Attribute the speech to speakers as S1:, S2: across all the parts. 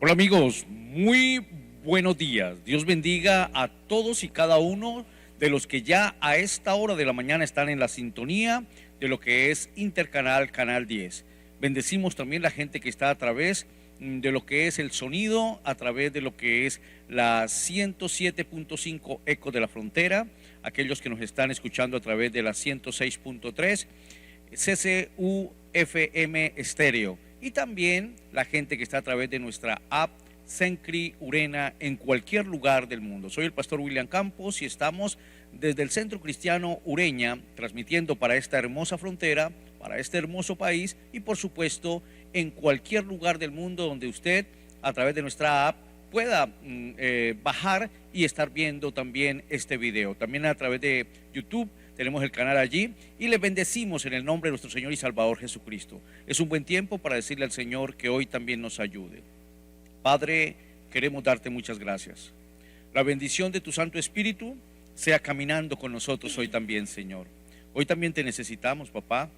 S1: Hola amigos, muy buenos días. Dios bendiga a todos y cada uno de los que ya a esta hora de la mañana están en la sintonía de lo que es Intercanal Canal 10. Bendecimos también la gente que está a través de lo que es el sonido, a través de lo que es la 107.5 Eco de la Frontera, aquellos que nos están escuchando a través de la 106.3 CCU-FM Estéreo, y también la gente que está a través de nuestra app Sencri Urena en cualquier lugar del mundo. Soy el pastor William Campos y estamos desde el Centro Cristiano Ureña transmitiendo para esta hermosa frontera, para este hermoso país y por supuesto en cualquier lugar del mundo donde usted a través de nuestra app pueda bajar y estar viendo también este video. También a través de YouTube tenemos el canal allí y les bendecimos en el nombre de nuestro Señor y Salvador Jesucristo. Es un buen tiempo para decirle al Señor que hoy también nos ayude. Padre, queremos darte muchas gracias. La bendición de tu Santo Espíritu sea caminando con nosotros hoy también, Señor. Hoy también te necesitamos, papá.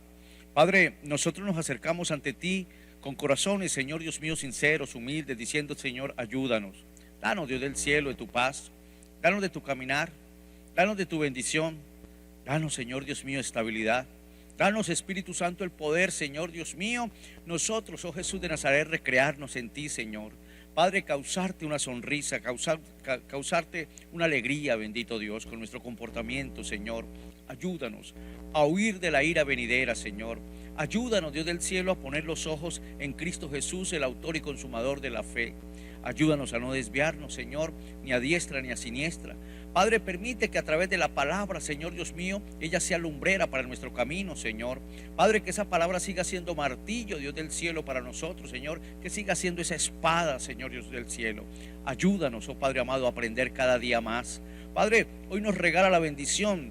S1: Padre, nosotros nos acercamos ante ti con corazones, Señor Dios mío, sinceros, humildes, diciendo, Señor, ayúdanos. Danos, Dios del cielo, de tu paz. Danos de tu caminar. Danos de tu bendición. Danos, Señor Dios mío, estabilidad. Danos, Espíritu Santo, el poder, Señor Dios mío. Nosotros, oh Jesús de Nazaret, recrearnos en ti, Señor. Padre, causarte una sonrisa, causarte una alegría, bendito Dios, con nuestro comportamiento, Señor. Ayúdanos a huir de la ira venidera, Señor. Ayúdanos, Dios del cielo, a poner los ojos en Cristo Jesús, el autor y consumador de la fe. Ayúdanos a no desviarnos, Señor, ni a diestra ni a siniestra. Padre, permite que a través de la palabra, Señor Dios mío, ella sea lumbrera para nuestro camino, Señor. Padre, que esa palabra siga siendo martillo, Dios del cielo, para nosotros, Señor. Que siga siendo esa espada, Señor Dios del cielo. Ayúdanos, oh Padre amado, a aprender cada día más. Padre, hoy nos regala la bendición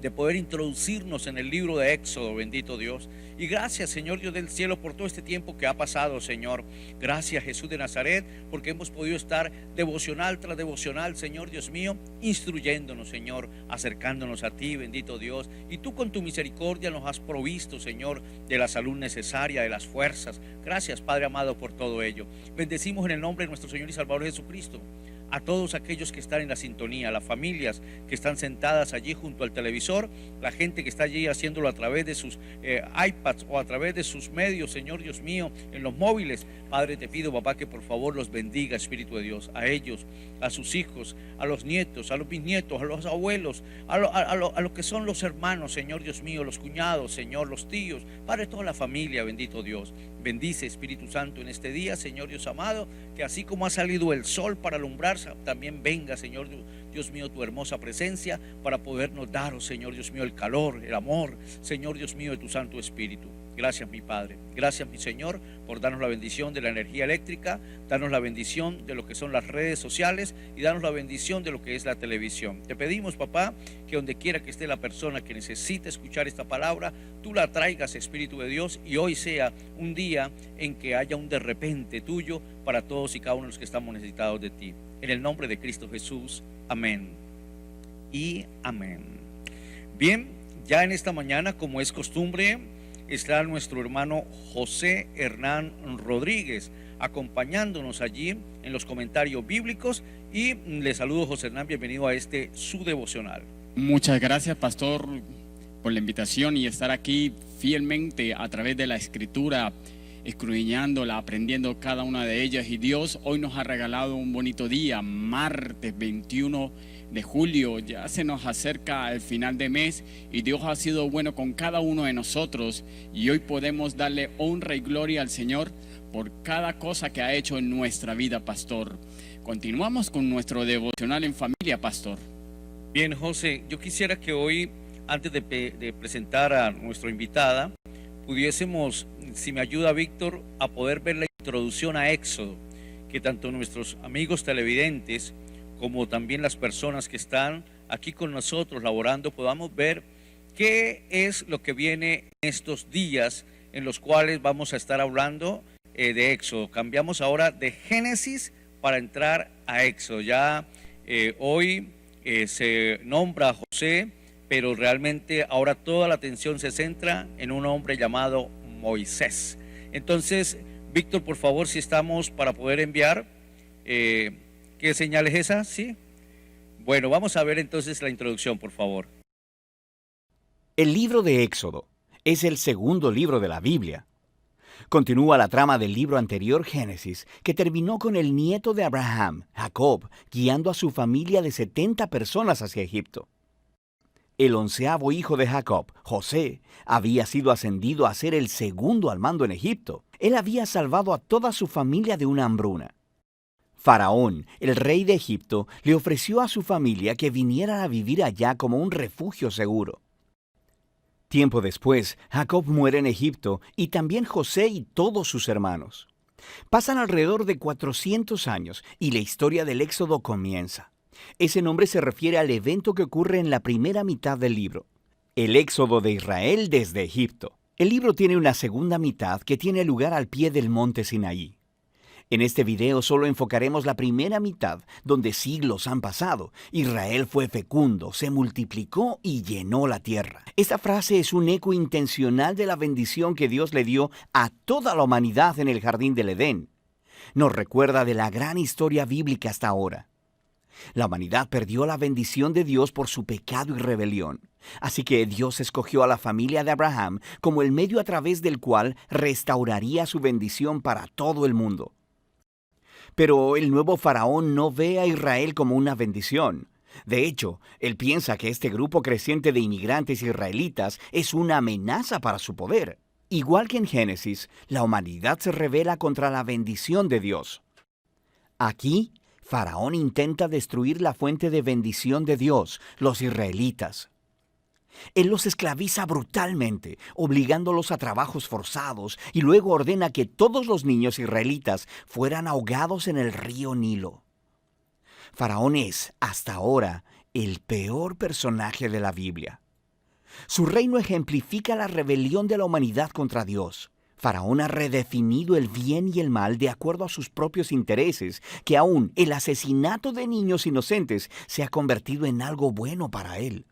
S1: de poder introducirnos en el libro de Éxodo, bendito Dios. Y gracias, Señor Dios del cielo, por todo este tiempo que ha pasado, Señor. Gracias, Jesús de Nazaret, porque hemos podido estar devocional tras devocional, Señor Dios mío, instruyéndonos, Señor, acercándonos a ti, bendito Dios. Y tú con tu misericordia nos has provisto, Señor, de la salud necesaria, de las fuerzas. Gracias, Padre amado, por todo ello. Bendecimos en el nombre de nuestro Señor y Salvador Jesucristo a todos aquellos que están en la sintonía, las familias que están sentadas allí junto al televisor, la gente que está allí haciéndolo a través de sus iPads o a través de sus medios, Señor Dios mío, en los móviles. Padre, te pido, papá, que por favor los bendiga, Espíritu de Dios, a ellos, a sus hijos, a los nietos, a los bisnietos, a los abuelos, a lo que son los hermanos, Señor Dios mío, los cuñados, Señor, los tíos, Padre, toda la familia, bendito Dios. Bendice, Espíritu Santo, en este día, Señor Dios amado, que así como ha salido el sol para alumbrar, también venga, Señor Dios mío, tu hermosa presencia para podernos dar, oh Señor Dios mío, el calor, el amor, Señor Dios mío, de tu Santo Espíritu. Gracias, mi Padre. Gracias, mi Señor, por darnos la bendición de la energía eléctrica, darnos la bendición de lo que son las redes sociales y darnos la bendición de lo que es la televisión. Te pedimos, papá, que donde quiera que esté la persona que necesite escuchar esta palabra, tú la traigas, Espíritu de Dios, y hoy sea un día en que haya un de repente tuyo para todos y cada uno de los que estamos necesitados de ti. En el nombre de Cristo Jesús, amén y amén. Bien, ya en esta mañana, como es costumbre, está nuestro hermano José Hernán Rodríguez acompañándonos allí en los comentarios bíblicos, y le saludo, José Hernán, bienvenido a este su devocional.
S2: Muchas gracias, pastor, por la invitación y estar aquí fielmente a través de la escritura, escudriñándola, aprendiendo cada una de ellas. Y Dios hoy nos ha regalado un bonito día, martes 21 de julio, ya se nos acerca el final de mes y Dios ha sido bueno con cada uno de nosotros, y hoy podemos darle honra y gloria al Señor por cada cosa que ha hecho en nuestra vida, pastor. Continuamos con nuestro devocional en familia, pastor.
S1: Bien, José, yo quisiera que hoy, antes de presentar a nuestra invitada, pudiésemos, si me ayuda Víctor, a poder ver la introducción a Éxodo, que tanto nuestros amigos televidentes como también las personas que están aquí con nosotros laborando podamos ver qué es lo que viene en estos días en los cuales vamos a estar hablando de Éxodo. Cambiamos ahora de Génesis para entrar a Éxodo. Ya hoy se nombra a José, pero realmente ahora toda la atención se centra en un hombre llamado Moisés. Entonces Víctor, por favor, si estamos para poder enviar. ¿Qué señal es esa? ¿Sí? Bueno, vamos a ver entonces la introducción, por favor.
S3: El libro de Éxodo es el segundo libro de la Biblia. Continúa la trama del libro anterior, Génesis, que terminó con el nieto de Abraham, Jacob, guiando a su familia de 70 personas hacia Egipto. El 11º hijo de Jacob, José, había sido ascendido a ser el segundo al mando en Egipto. Él había salvado a toda su familia de una hambruna. Faraón, el rey de Egipto, le ofreció a su familia que vinieran a vivir allá como un refugio seguro. Tiempo después, Jacob muere en Egipto y también José y todos sus hermanos. Pasan alrededor de 400 años y la historia del Éxodo comienza. Ese nombre se refiere al evento que ocurre en la primera mitad del libro, el Éxodo de Israel desde Egipto. El libro tiene una segunda mitad que tiene lugar al pie del monte Sinaí. En este video solo enfocaremos la primera mitad, donde siglos han pasado. Israel fue fecundo, se multiplicó y llenó la tierra. Esta frase es un eco intencional de la bendición que Dios le dio a toda la humanidad en el jardín del Edén. Nos recuerda de la gran historia bíblica hasta ahora. La humanidad perdió la bendición de Dios por su pecado y rebelión. Así que Dios escogió a la familia de Abraham como el medio a través del cual restauraría su bendición para todo el mundo. Pero el nuevo faraón no ve a Israel como una bendición. De hecho, él piensa que este grupo creciente de inmigrantes israelitas es una amenaza para su poder. Igual que en Génesis, la humanidad se rebela contra la bendición de Dios. Aquí, Faraón intenta destruir la fuente de bendición de Dios, los israelitas. Él los esclaviza brutalmente, obligándolos a trabajos forzados, y luego ordena que todos los niños israelitas fueran ahogados en el río Nilo. Faraón es, hasta ahora, el peor personaje de la Biblia. Su reino ejemplifica la rebelión de la humanidad contra Dios. Faraón ha redefinido el bien y el mal de acuerdo a sus propios intereses, que aún el asesinato de niños inocentes se ha convertido en algo bueno para él.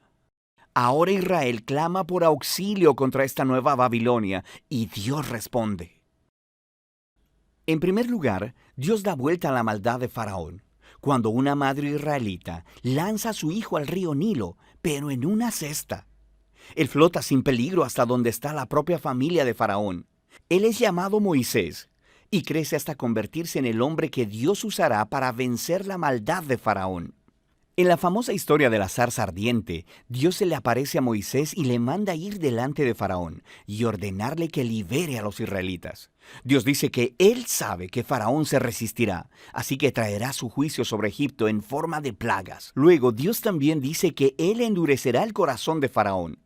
S3: Ahora Israel clama por auxilio contra esta nueva Babilonia y Dios responde. En primer lugar, Dios da vuelta a la maldad de Faraón, cuando una madre israelita lanza a su hijo al río Nilo, pero en una cesta. Él flota sin peligro hasta donde está la propia familia de Faraón. Él es llamado Moisés y crece hasta convertirse en el hombre que Dios usará para vencer la maldad de Faraón. En la famosa historia de la zarza ardiente, Dios se le aparece a Moisés y le manda ir delante de Faraón y ordenarle que libere a los israelitas. Dios dice que Él sabe que Faraón se resistirá, así que traerá su juicio sobre Egipto en forma de plagas. Luego, Dios también dice que Él endurecerá el corazón de Faraón.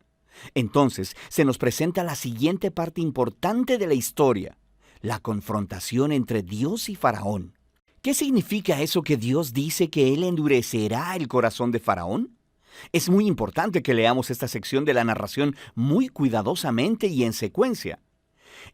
S3: Entonces, se nos presenta la siguiente parte importante de la historia, la confrontación entre Dios y Faraón. ¿Qué significa eso que Dios dice que Él endurecerá el corazón de Faraón? Es muy importante que leamos esta sección de la narración muy cuidadosamente y en secuencia.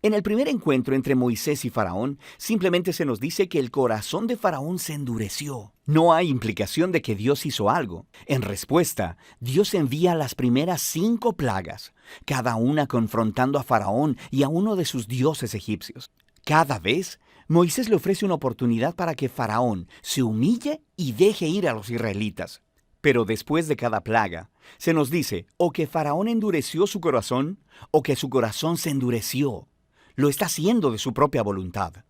S3: En el primer encuentro entre Moisés y Faraón, simplemente se nos dice que el corazón de Faraón se endureció. No hay implicación de que Dios hizo algo. En respuesta, Dios envía las primeras 5 plagas, cada una confrontando a Faraón y a uno de sus dioses egipcios. Cada vez, Moisés le ofrece una oportunidad para que Faraón se humille y deje ir a los israelitas. Pero después de cada plaga, se nos dice o que Faraón endureció su corazón o que su corazón se endureció. Lo está haciendo de su propia voluntad.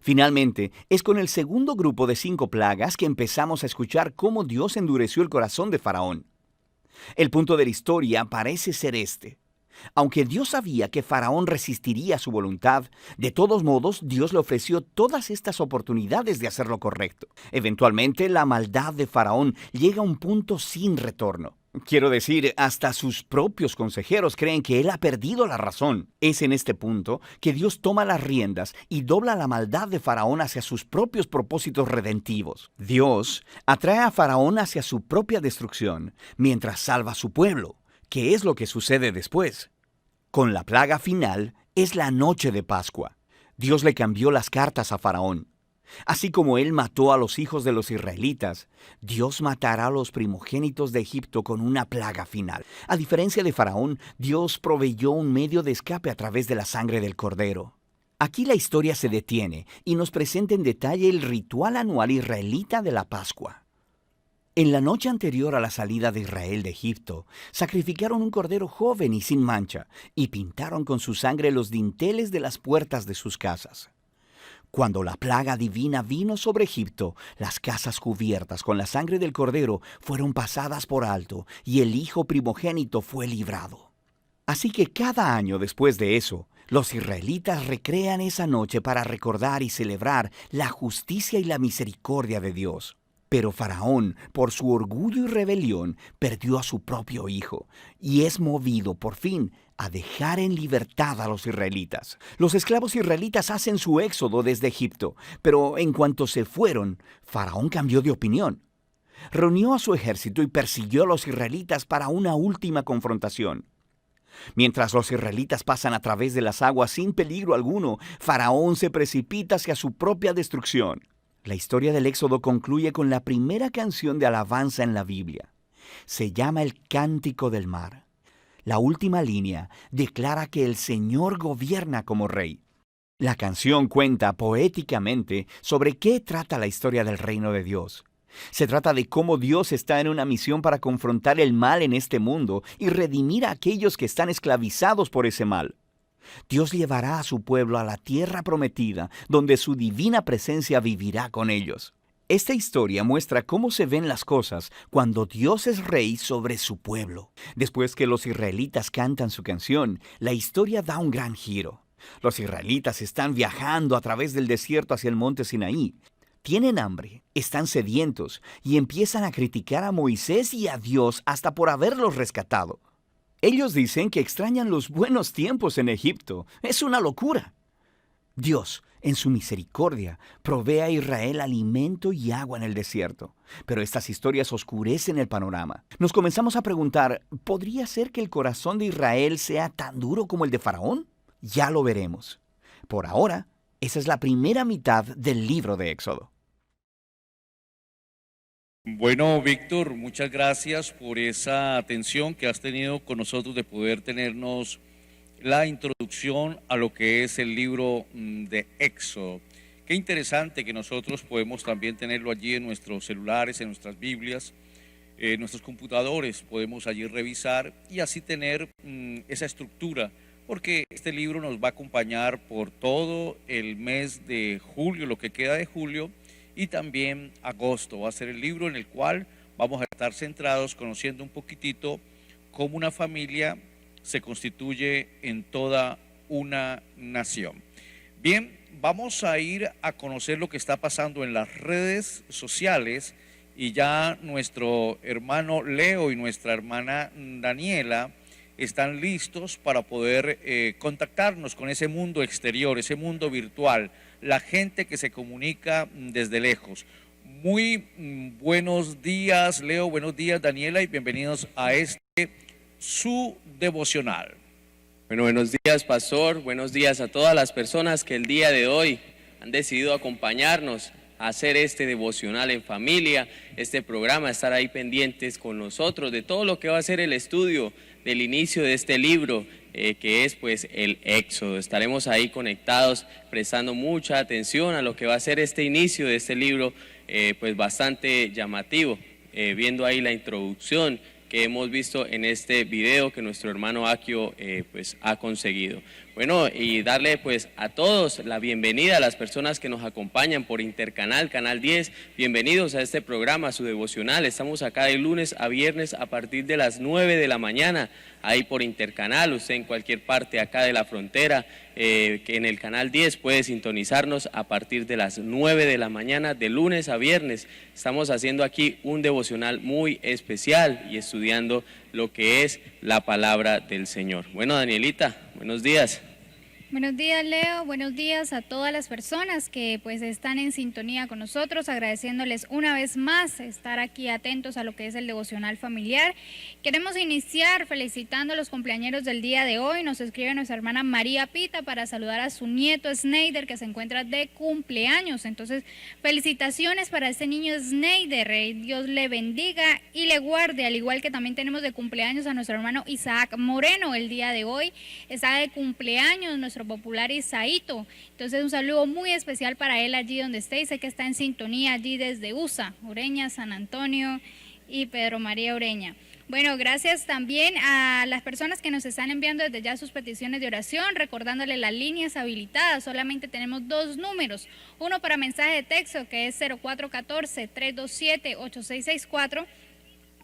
S3: Finalmente, es con el segundo grupo de 5 plagas que empezamos a escuchar cómo Dios endureció el corazón de Faraón. El punto de la historia parece ser este. Aunque Dios sabía que Faraón resistiría su voluntad, de todos modos Dios le ofreció todas estas oportunidades de hacer lo correcto. Eventualmente, la maldad de Faraón llega a un punto sin retorno. Quiero decir, hasta sus propios consejeros creen que él ha perdido la razón. Es en este punto que Dios toma las riendas y dobla la maldad de Faraón hacia sus propios propósitos redentivos. Dios atrae a Faraón hacia su propia destrucción, mientras salva a su pueblo. ¿Qué es lo que sucede después? Con la plaga final es la noche de Pascua. Dios le cambió las cartas a Faraón. Así como él mató a los hijos de los israelitas, Dios matará a los primogénitos de Egipto con una plaga final. A diferencia de Faraón, Dios proveyó un medio de escape a través de la sangre del cordero. Aquí la historia se detiene y nos presenta en detalle el ritual anual israelita de la Pascua. En la noche anterior a la salida de Israel de Egipto, sacrificaron un cordero joven y sin mancha, y pintaron con su sangre los dinteles de las puertas de sus casas. Cuando la plaga divina vino sobre Egipto, las casas cubiertas con la sangre del cordero fueron pasadas por alto, y el hijo primogénito fue librado. Así que cada año después de eso, los israelitas recrean esa noche para recordar y celebrar la justicia y la misericordia de Dios. Pero Faraón, por su orgullo y rebelión, perdió a su propio hijo y es movido por fin a dejar en libertad a los israelitas. Los esclavos israelitas hacen su éxodo desde Egipto, pero en cuanto se fueron, Faraón cambió de opinión. Reunió a su ejército y persiguió a los israelitas para una última confrontación. Mientras los israelitas pasan a través de las aguas sin peligro alguno, Faraón se precipita hacia su propia destrucción. La historia del Éxodo concluye con la primera canción de alabanza en la Biblia. Se llama el Cántico del Mar. La última línea declara que el Señor gobierna como rey. La canción cuenta poéticamente sobre qué trata la historia del reino de Dios. Se trata de cómo Dios está en una misión para confrontar el mal en este mundo y redimir a aquellos que están esclavizados por ese mal. Dios llevará a su pueblo a la tierra prometida, donde su divina presencia vivirá con ellos. Esta historia muestra cómo se ven las cosas cuando Dios es rey sobre su pueblo. Después que los israelitas cantan su canción, la historia da un gran giro. Los israelitas están viajando a través del desierto hacia el monte Sinaí. Tienen hambre, están sedientos y empiezan a criticar a Moisés y a Dios hasta por haberlos rescatado. Ellos dicen que extrañan los buenos tiempos en Egipto. Es una locura. Dios, en su misericordia, provee a Israel alimento y agua en el desierto. Pero estas historias oscurecen el panorama. Nos comenzamos a preguntar, ¿podría ser que el corazón de Israel sea tan duro como el de Faraón? Ya lo veremos. Por ahora, esa es la primera mitad del libro de Éxodo.
S1: Bueno, Víctor, muchas gracias por esa atención que has tenido con nosotros de poder tenernos la introducción a lo que es el libro de Éxodo. Qué interesante que nosotros podemos también tenerlo allí en nuestros celulares, en nuestras Biblias, en nuestros computadores, podemos allí revisar y así tener esa estructura, porque este libro nos va a acompañar por todo el mes de julio, lo que queda de julio, y también agosto. Va a ser el libro en el cual vamos a estar centrados conociendo un poquitito cómo una familia se constituye en toda una nación. Bien, vamos a ir a conocer lo que está pasando en las redes sociales y ya nuestro hermano Leo y nuestra hermana Daniela están listos para poder contactarnos con ese mundo exterior, ese mundo virtual, la gente que se comunica desde lejos. Muy buenos días, Leo, buenos días, Daniela, y bienvenidos a su devocional.
S4: Bueno, buenos días, pastor, buenos días a todas las personas que el día de hoy han decidido acompañarnos a hacer este devocional en familia, este programa, estar ahí pendientes con nosotros de todo lo que va a ser el estudio del inicio de este libro, que es pues el Éxodo. Estaremos ahí conectados, prestando mucha atención a lo que va a ser este inicio de este libro, pues bastante llamativo, viendo ahí la introducción que hemos visto en este video que nuestro hermano Akio pues ha conseguido. Bueno, y darle pues a todos la bienvenida a las personas que nos acompañan por Intercanal, Canal 10. Bienvenidos a este programa, su devocional. Estamos acá de lunes a viernes a partir de las 9 de la mañana, ahí por Intercanal. Usted en cualquier parte acá de la frontera, que en el Canal 10 puede sintonizarnos a partir de las 9 de la mañana, de lunes a viernes. Estamos haciendo aquí un devocional muy especial y estudiando lo que es la palabra del Señor. Bueno, Danielita, buenos días.
S5: Buenos días, Leo, buenos días a todas las personas que pues están en sintonía con nosotros, agradeciéndoles una vez más estar aquí atentos a lo que es el devocional familiar. Queremos iniciar felicitando a los cumpleañeros del día de hoy. Nos escribe nuestra hermana María Pita para saludar a su nieto Sneider, que se encuentra de cumpleaños. Entonces, felicitaciones para este niño Sneider, Dios le bendiga y le guarde, al igual que también tenemos de cumpleaños a nuestro hermano Isaac Moreno el día de hoy. Está de cumpleaños nuestro nuestro popular Isaíto. Entonces un saludo muy especial para él allí donde esté, y sé que está en sintonía allí desde USA, Ureña, San Antonio y Pedro María Ureña. Bueno, gracias también a las personas que nos están enviando desde ya sus peticiones de oración, recordándole las líneas habilitadas. Solamente tenemos 2 números, uno para mensaje de texto que es 0414-327-8664,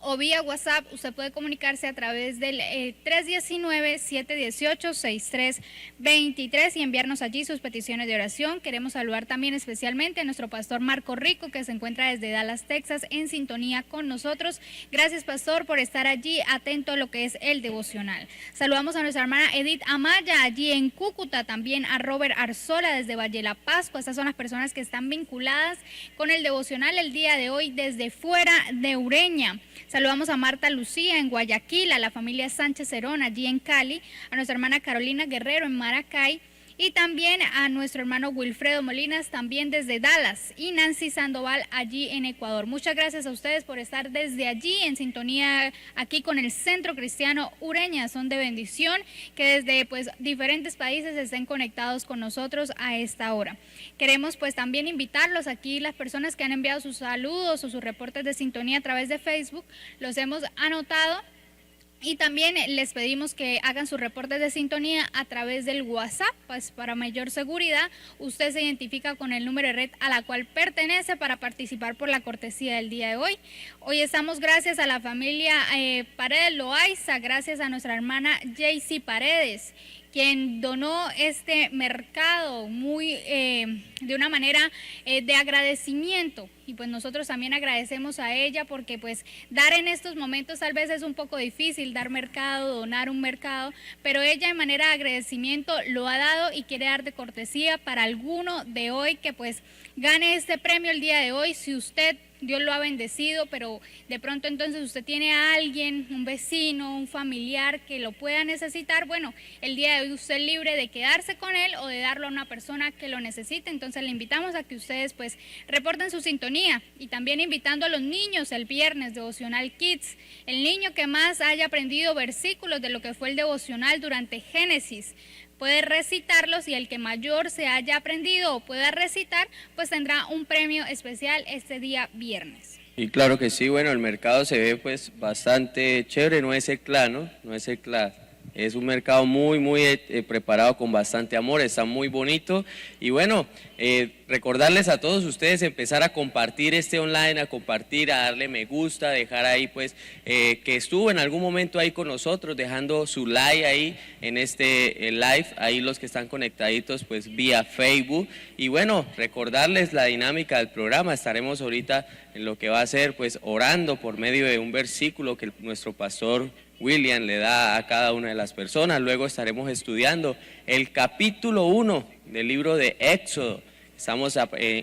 S5: o vía WhatsApp usted puede comunicarse a través del 319-718-6323 y enviarnos allí sus peticiones de oración. Queremos saludar también especialmente a nuestro pastor Marco Rico, que se encuentra desde Dallas, Texas, en sintonía con nosotros. Gracias, pastor, por estar allí atento a lo que es el devocional. Saludamos a nuestra hermana Edith Amaya allí en Cúcuta, también a Robert Arzola desde Valle La Pascua. Estas son las personas que están vinculadas con el devocional el día de hoy desde fuera de Ureña. Saludamos a Marta Lucía en Guayaquil, a la familia Sánchez Cerón allí en Cali, a nuestra hermana Carolina Guerrero en Maracay, y también a nuestro hermano Wilfredo Molinas también desde Dallas, y Nancy Sandoval allí en Ecuador. Muchas gracias a ustedes por estar desde allí en sintonía aquí con el Centro Cristiano Ureña. Son de bendición que desde diferentes países estén conectados con nosotros a esta hora. Queremos también invitarlos aquí, las personas que han enviado sus saludos o sus reportes de sintonía a través de Facebook, los hemos anotado. Y también les pedimos que hagan sus reportes de sintonía a través del WhatsApp, para mayor seguridad. Usted se identifica con el número de red a la cual pertenece para participar por la cortesía del día de hoy. Hoy estamos gracias a la familia Paredes Loaiza, gracias a nuestra hermana Jaycee Paredes, quien donó este mercado de una manera de agradecimiento. Y nosotros también agradecemos a ella porque dar en estos momentos tal vez es un poco difícil, dar mercado, donar un mercado, pero ella de manera de agradecimiento lo ha dado y quiere dar de cortesía para alguno de hoy que gane este premio el día de hoy. Si usted, Dios lo ha bendecido, pero de pronto entonces usted tiene a alguien, un vecino, un familiar que lo pueda necesitar, bueno, el día de hoy usted es libre de quedarse con él o de darlo a una persona que lo necesite. Entonces le invitamos a que ustedes reporten su sintonía, y también invitando a los niños el viernes Devocional Kids, el niño que más haya aprendido versículos de lo que fue el devocional durante Génesis puede recitarlos, y el que mayor se haya aprendido o pueda recitar, tendrá un premio especial este día viernes.
S4: Y claro que sí, bueno, el mercado se ve bastante chévere, no es eclá, ¿no? No es eclá. Es un mercado muy preparado con bastante amor, está muy bonito. Y bueno, recordarles a todos ustedes empezar a compartir este online, a compartir, a darle me gusta, dejar ahí que estuvo en algún momento ahí con nosotros, dejando su like ahí en este live, ahí los que están conectaditos vía Facebook. Y bueno, recordarles la dinámica del programa. Estaremos ahorita en lo que va a ser orando por medio de un versículo que nuestro pastor William le da a cada una de las personas. Luego estaremos estudiando el capítulo 1 del libro de Éxodo. Estamos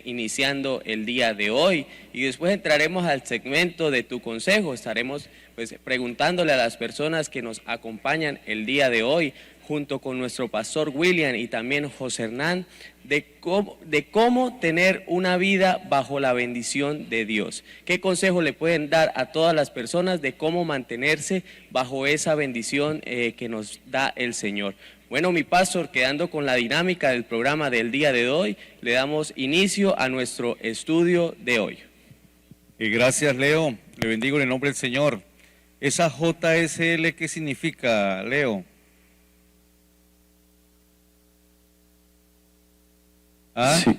S4: iniciando el día de hoy, y después entraremos al segmento de tu consejo. Estaremos preguntándole a las personas que nos acompañan el día de hoy, junto con nuestro pastor William y también José Hernán, de cómo tener una vida bajo la bendición de Dios. ¿Qué consejo le pueden dar a todas las personas de cómo mantenerse bajo esa bendición que nos da el Señor? Bueno, mi pastor, quedando con la dinámica del programa del día de hoy, le damos inicio a nuestro estudio de hoy.
S1: Gracias, Leo. Le bendigo en el nombre del Señor. Esa JSL, ¿qué significa, Leo? ¿Ah?
S4: Sí.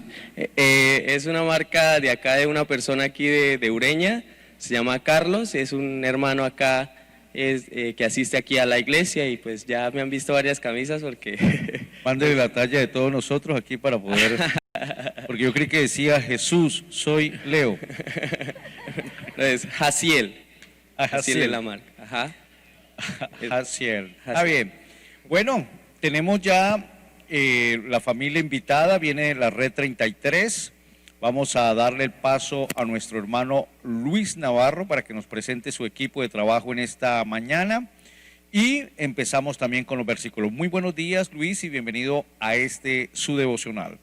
S4: Es una marca de acá, de una persona aquí de Ureña, se llama Carlos, es un hermano acá que asiste aquí a la iglesia, y ya me han visto varias camisas porque...
S1: Mándele la talla de todos nosotros aquí para poder... Porque yo creí que decía Jesús, soy Leo.
S4: Es Jaciel.
S1: Jaciel
S4: es la marca. Ajá.
S1: Jaciel. Está bien. Bueno, tenemos ya la familia invitada, viene la Red 33. Vamos a darle el paso a nuestro hermano Luis Navarro para que nos presente su equipo de trabajo en esta mañana. Y empezamos también con los versículos. Muy buenos días, Luis, y bienvenido a su devocional.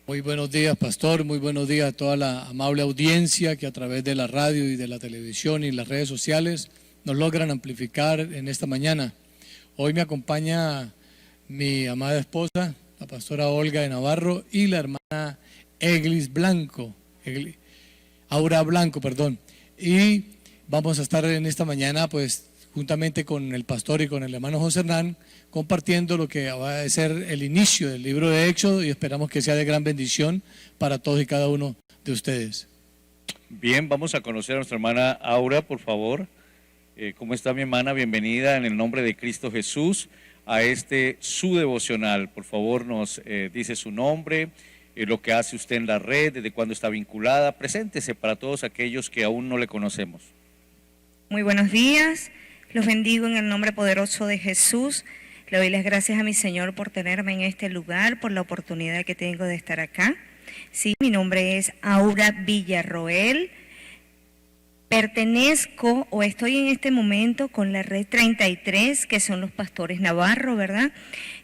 S6: Muy buenos días, pastor. Muy buenos días a toda la amable audiencia que a través de la radio y de la televisión y las redes sociales nos logran amplificar en esta mañana. Hoy me acompaña mi amada esposa, la pastora Olga de Navarro y la hermana Aura Blanco, perdón. Y vamos a estar en esta mañana, pues, juntamente con el pastor y con el hermano José Hernán, compartiendo lo que va a ser el inicio del libro de Éxodo, y esperamos que sea de gran bendición para todos y cada uno de ustedes.
S1: Bien, vamos a conocer a nuestra hermana Aura, por favor. ¿Cómo está mi hermana? Bienvenida en el nombre de Cristo Jesús a su devocional. Por favor, nos dice su nombre, lo que hace usted en la red, desde cuándo está vinculada. Preséntese para todos aquellos que aún no le conocemos.
S7: Muy buenos días, los bendigo en el nombre poderoso de Jesús. Le doy las gracias a mi Señor por tenerme en este lugar, por la oportunidad que tengo de estar acá. Sí, mi nombre es Aura Villarroel. Pertenezco o estoy en este momento con la Red 33, que son los pastores Navarro, ¿verdad?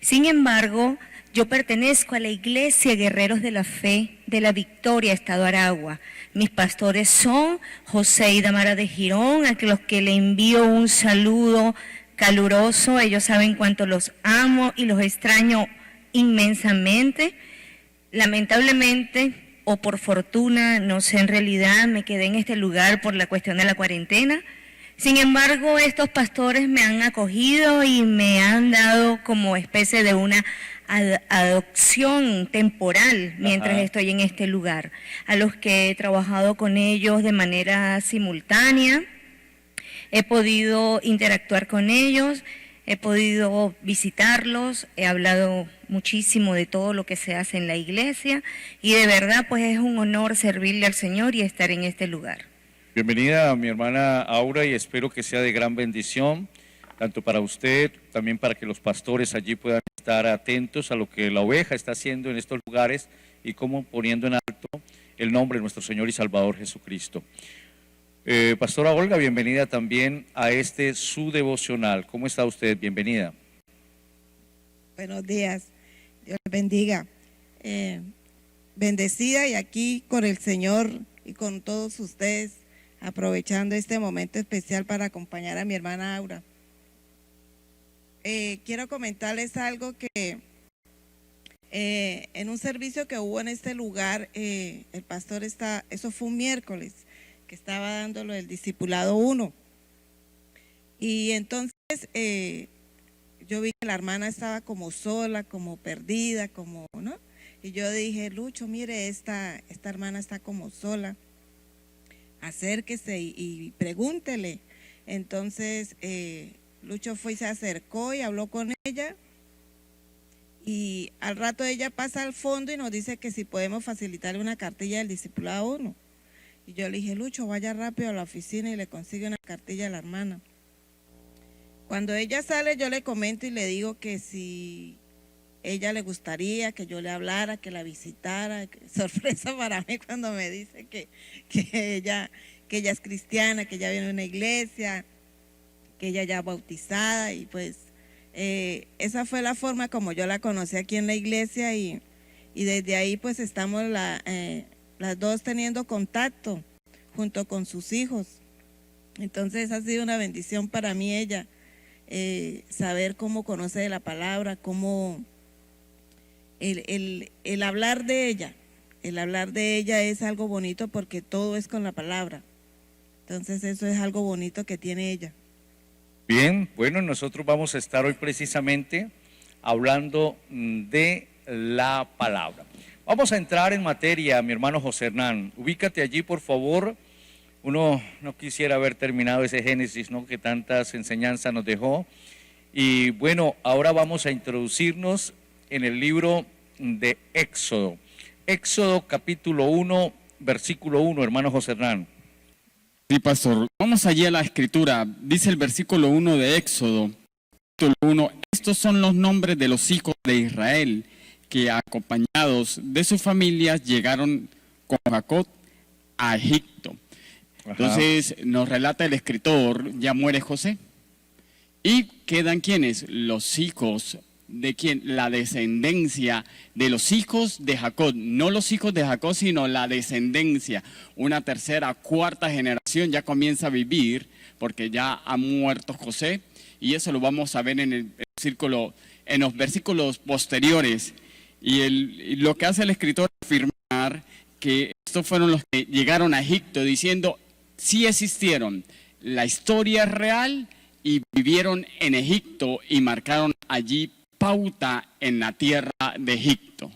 S7: Sin embargo, yo pertenezco a la Iglesia Guerreros de la Fe de la Victoria, Estado Aragua. Mis pastores son José y Damara de Girón, a los que le envío un saludo caluroso. Ellos saben cuánto los amo y los extraño inmensamente. Lamentablemente, o por fortuna, no sé, en realidad me quedé en este lugar por la cuestión de la cuarentena. Sin embargo, estos pastores me han acogido y me han dado como especie de una adopción temporal mientras estoy en este lugar, a los que he trabajado con ellos de manera simultánea. He podido interactuar con ellos, he podido visitarlos, he hablado muchísimo de todo lo que se hace en la iglesia y de verdad pues es un honor servirle al Señor y estar en este lugar.
S1: Bienvenida a mi hermana Aura y espero que sea de gran bendición, tanto para usted, también para que los pastores allí puedan estar atentos a lo que la oveja está haciendo en estos lugares y cómo poniendo en alto el nombre de nuestro Señor y Salvador Jesucristo. Pastora Olga, bienvenida también a su devocional. ¿Cómo está usted? Bienvenida.
S8: Buenos días, Dios les bendiga. Bendecida y aquí con el Señor y con todos ustedes, aprovechando este momento especial para acompañar a mi hermana Aura. Quiero comentarles algo que en un servicio que hubo en este lugar, el pastor eso fue un miércoles, que estaba dándolo el discipulado 1. Y entonces yo vi que la hermana estaba como sola, como perdida, como, ¿no? Y yo dije, Lucho, mire, esta hermana está como sola, acérquese y pregúntele. Entonces Lucho fue y se acercó y habló con ella. Y al rato ella pasa al fondo y nos dice que si podemos facilitarle una cartilla del discipulado 1. Y yo le dije, Lucho, vaya rápido a la oficina y le consigue una cartilla a la hermana. Cuando ella sale, yo le comento y le digo que si ella le gustaría que yo le hablara, que la visitara. Sorpresa para mí cuando me dice que ella es cristiana, que ella viene de una iglesia, que ella ya bautizada. Y pues esa fue la forma como yo la conocí aquí en la iglesia y desde ahí pues estamos las dos teniendo contacto junto con sus hijos. Entonces ha sido una bendición para mí ella, saber cómo conoce de la palabra, cómo el hablar de ella. El hablar de ella es algo bonito porque todo es con la palabra. Entonces eso es algo bonito que tiene ella.
S1: Bien, bueno, nosotros vamos a estar hoy precisamente hablando de la palabra. Vamos a entrar en materia, mi hermano José Hernán. Ubícate allí, por favor. Uno no quisiera haber terminado ese Génesis, ¿no?, que tantas enseñanzas nos dejó. Y bueno, ahora vamos a introducirnos en el libro de Éxodo. Éxodo capítulo 1, versículo 1, hermano José Hernán.
S2: Sí, pastor. Vamos allí a la escritura. Dice el versículo 1 de Éxodo, capítulo 1, estos son los nombres de los hijos de Israel, que acompañados de sus familias llegaron con Jacob a Egipto. Entonces nos relata el escritor, ya muere José. ¿Y quedan quiénes? Los hijos de quién, la descendencia de los hijos de Jacob, no los hijos de Jacob, sino la descendencia, una tercera, cuarta generación ya comienza a vivir, porque ya ha muerto José, y eso lo vamos a ver en el círculo, en los versículos posteriores. Y lo que hace el escritor es afirmar que estos fueron los que llegaron a Egipto diciendo, sí existieron, la historia es real y vivieron en Egipto y marcaron allí pauta en la tierra de Egipto.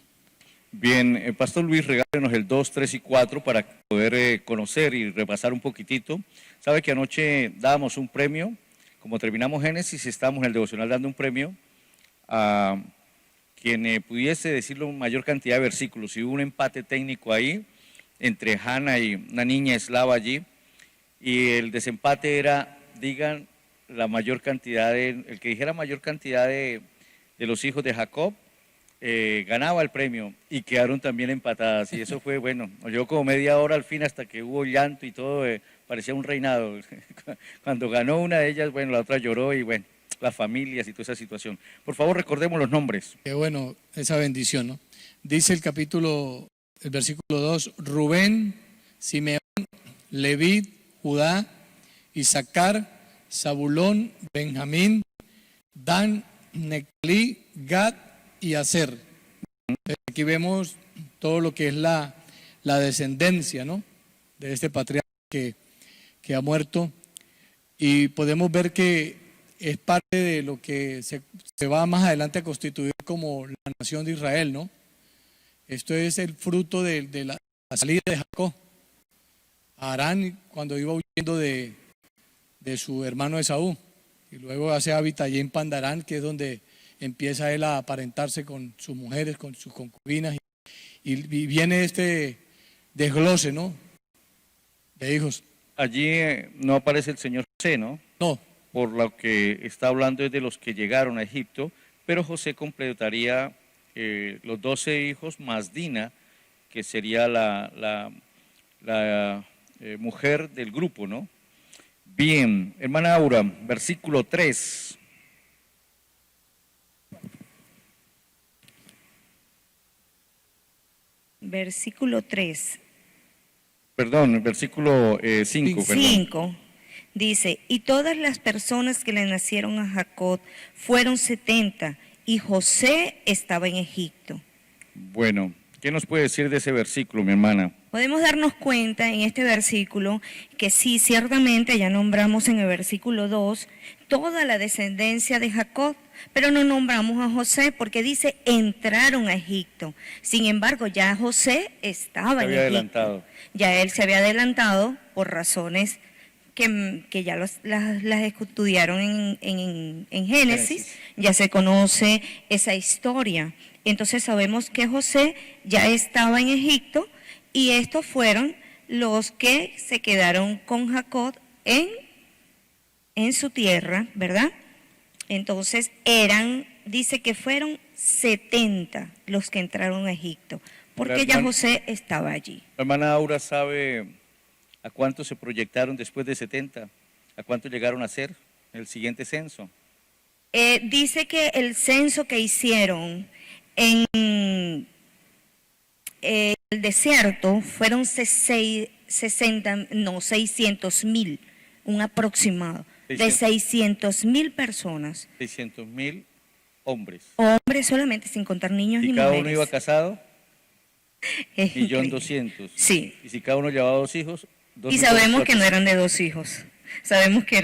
S1: Bien, Pastor Luis, regálenos el 2, 3 y 4 para poder conocer y repasar un poquitito. Sabe que anoche dábamos un premio, como terminamos Génesis, estamos en el devocional dando un premio a quien pudiese decirlo mayor cantidad de versículos. Y hubo un empate técnico ahí entre Hannah y una niña eslava allí, y el desempate era, digan, la mayor cantidad, el que dijera mayor cantidad de los hijos de Jacob, ganaba el premio, y quedaron también empatadas, y eso fue, bueno, nos llevó como media hora al fin hasta que hubo llanto y todo, parecía un reinado. Cuando ganó una de ellas, bueno, la otra lloró y bueno, las familias y toda esa situación. Por favor, recordemos los nombres.
S6: Qué bueno, esa bendición, ¿no? Dice el versículo 2, Rubén, Simeón, Leví, Judá, Isaacar, Zabulón, Benjamín, Dan, Nectalí, Gad y Aser. Aquí vemos todo lo que es la descendencia, ¿no?, de este patriarca que ha muerto, y podemos ver que es parte de lo que se va más adelante a constituir como la nación de Israel, ¿no? Esto es el fruto de la salida de Jacob a Harán cuando iba huyendo de su hermano Esaú, y luego hace hábitat allí en Pandarán, que es donde empieza él a aparentarse con sus mujeres, con sus concubinas, y viene este desglose, ¿no?, de hijos.
S1: Allí no aparece el señor José, ¿no?
S6: No.
S1: Por lo que está hablando es de los que llegaron a Egipto, pero José completaría los 12 hijos más Dina, que sería la mujer del grupo, ¿no? Bien, hermana Aura, versículo 3.
S7: Versículo 3.
S1: Perdón, versículo 5.
S7: 5. Dice, y todas las personas que le nacieron a Jacob fueron 70, y José estaba en Egipto.
S1: Bueno, ¿qué nos puede decir de ese versículo, mi hermana?
S7: Podemos darnos cuenta en este versículo que sí, ciertamente ya nombramos en el versículo 2 toda la descendencia de Jacob, pero no nombramos a José porque dice entraron a Egipto. Sin embargo, ya José estaba en Egipto.
S1: Adelantado.
S7: Ya él se había adelantado por razones que ya las estudiaron en Génesis, ya se conoce esa historia. Entonces sabemos que José ya estaba en Egipto, y estos fueron los que se quedaron con Jacob en su tierra, ¿verdad? Entonces dice que fueron 70 los que entraron a Egipto, porque ya José estaba allí.
S1: La hermana Aura sabe a cuántos se proyectaron después de 70, a cuántos llegaron a ser el siguiente censo.
S7: Dice que el censo que hicieron en el desierto fueron 600,000, un aproximado, 600,000 personas.
S1: 600,000 hombres.
S7: Hombres solamente, sin contar niños ni
S1: ¿Y
S7: mujeres.
S1: cada uno iba casado?
S7: Es
S1: 1.200.000.
S7: Sí.
S1: ¿Y si cada uno llevaba 2 hijos?
S7: Y sabemos que no eran de 2 hijos. Sabemos que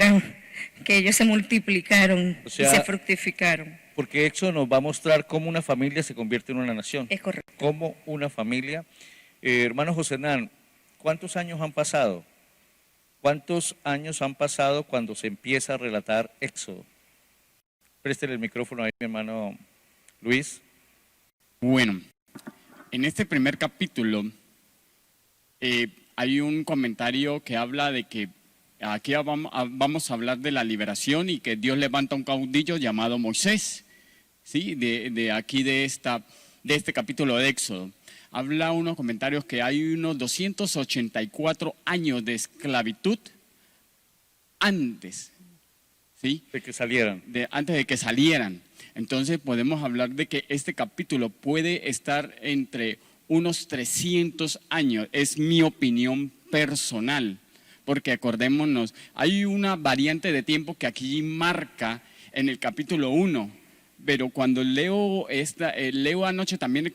S7: ellos se multiplicaron,
S1: o sea,
S7: y se fructificaron.
S1: Porque Éxodo nos va a mostrar cómo una familia se convierte en una nación.
S7: Es correcto.
S1: Cómo una familia. Hermano José Hernán, ¿cuántos años han pasado? ¿Cuántos años han pasado cuando se empieza a relatar Éxodo? Préstele el micrófono ahí, mi hermano Luis.
S2: Bueno, en este primer capítulo hay un comentario que habla de que aquí vamos a hablar de la liberación y que Dios levanta un caudillo llamado Moisés, ¿sí? de este capítulo de Éxodo. Habla unos comentarios que hay unos 284 años de esclavitud antes, ¿sí?
S1: De que salieran.
S2: Antes de que salieran. Entonces podemos hablar de que este capítulo puede estar entre unos 300 años, es mi opinión personal, porque acordémonos, hay una variante de tiempo que aquí marca en el capítulo 1, pero cuando leo leo anoche también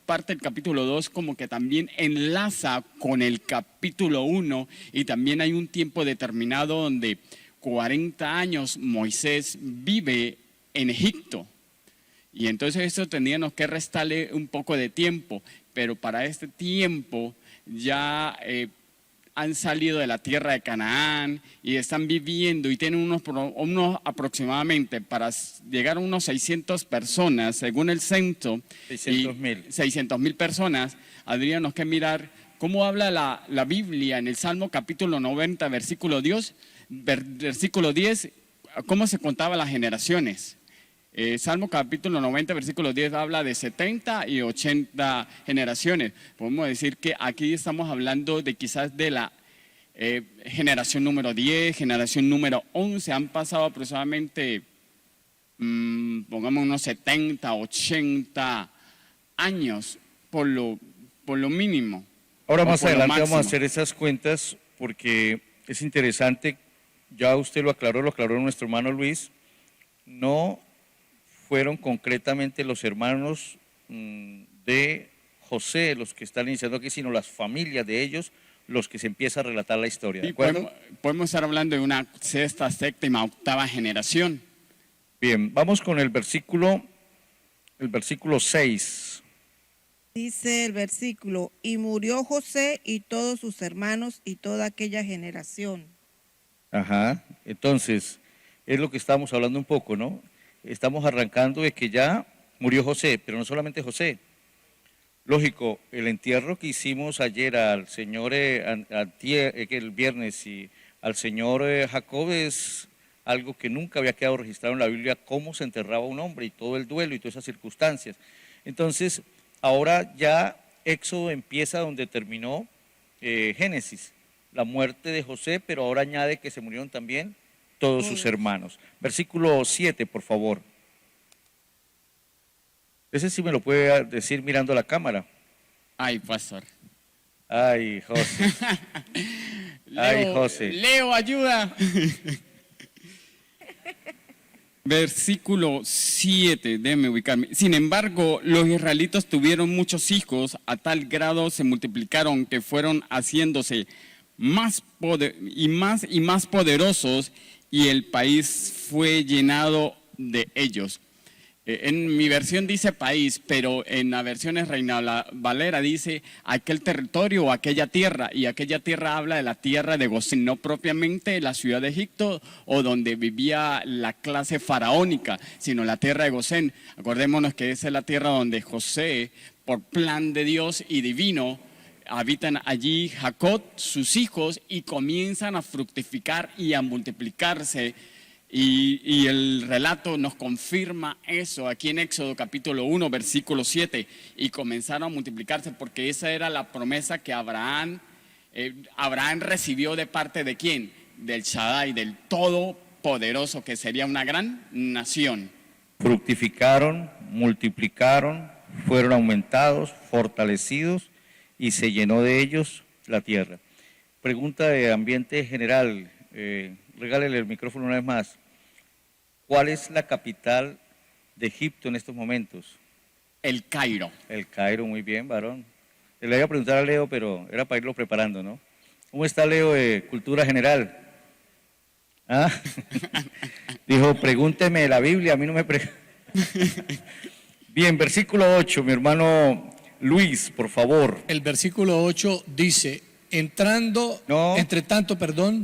S2: parte del capítulo 2, como que también enlaza con el capítulo 1, y también hay un tiempo determinado donde 40 años Moisés vive en Egipto. Y entonces eso tendríamos que restarle un poco de tiempo, pero para este tiempo ya han salido de la tierra de Canaán y están viviendo y tienen unos aproximadamente, para llegar a unos 600 personas, según el censo.
S1: 600,000.
S2: 600,000 personas. Habríamos que mirar cómo habla la Biblia en el Salmo capítulo 90, versículo 10, cómo se contaban las generaciones. Salmo capítulo 90, versículo 10 habla de 70 y 80 generaciones. Podemos decir que aquí estamos hablando de quizás de la generación número 10, generación número 11. Han pasado aproximadamente, pongamos unos 70, 80 años por lo mínimo.
S1: Ahora más
S2: por lo
S1: adelante vamos a
S2: máximo.
S1: hacer esas cuentas porque es interesante, ya usted lo aclaró nuestro hermano Luis, no fueron concretamente los hermanos de José los que están iniciando aquí, sino las familias de ellos los que se empieza a relatar la historia. ¿De
S2: Y
S1: acuerdo?
S2: podemos estar hablando de una sexta, séptima, octava generación.
S1: Bien, vamos con el versículo 6.
S8: Dice el versículo, y murió José y todos sus hermanos y toda aquella generación.
S1: Ajá, entonces, es lo que estamos hablando un poco, ¿no? Estamos arrancando de que ya murió José, pero no solamente José. Lógico, el entierro que hicimos ayer al señor, el viernes, y al señor Jacob es algo que nunca había quedado registrado en la Biblia, cómo se enterraba un hombre y todo el duelo y todas esas circunstancias. Entonces, ahora ya Éxodo empieza donde terminó Génesis, la muerte de José, pero ahora añade que se murieron también todos sus hermanos. Versículo 7, por favor. Ese sí me lo puede decir mirando a la cámara.
S2: Ay, pastor.
S1: Ay, José. Ay, José.
S2: Leo, ayuda. Versículo 7, déjeme ubicarme. Sin embargo, los israelitas tuvieron muchos hijos, a tal grado se multiplicaron que fueron haciéndose más poderosos, y el país fue llenado de ellos. En mi versión dice país, pero en la versión Reina Valera dice aquel territorio o aquella tierra, y aquella tierra habla de la tierra de Gosén, no propiamente la ciudad de Egipto o donde vivía la clase faraónica, sino la tierra de Gosén. Acordémonos que esa es la tierra donde José, por plan de Dios y divino, habitan allí Jacob, sus hijos, y comienzan a fructificar y a multiplicarse. Y el relato nos confirma eso aquí en Éxodo capítulo 1, versículo 7. Y comenzaron a multiplicarse porque esa era la promesa que Abraham recibió de parte de ¿quién? Del Shaddai, del Todopoderoso, que sería una gran nación.
S1: Fructificaron, multiplicaron, fueron aumentados, fortalecidos, y se llenó de ellos la tierra. Pregunta de ambiente general, regálele el micrófono una vez más. ¿Cuál es la capital de Egipto en estos momentos?
S2: El Cairo.
S1: El Cairo, muy bien, varón. Le iba a preguntar a Leo, pero era para irlo preparando, ¿no? ¿Cómo está Leo de cultura general? ¿Ah? Dijo, pregúnteme la Biblia, a mí no me Bien, versículo 8, mi hermano Luis, por favor.
S6: El versículo 8 dice, entre tanto,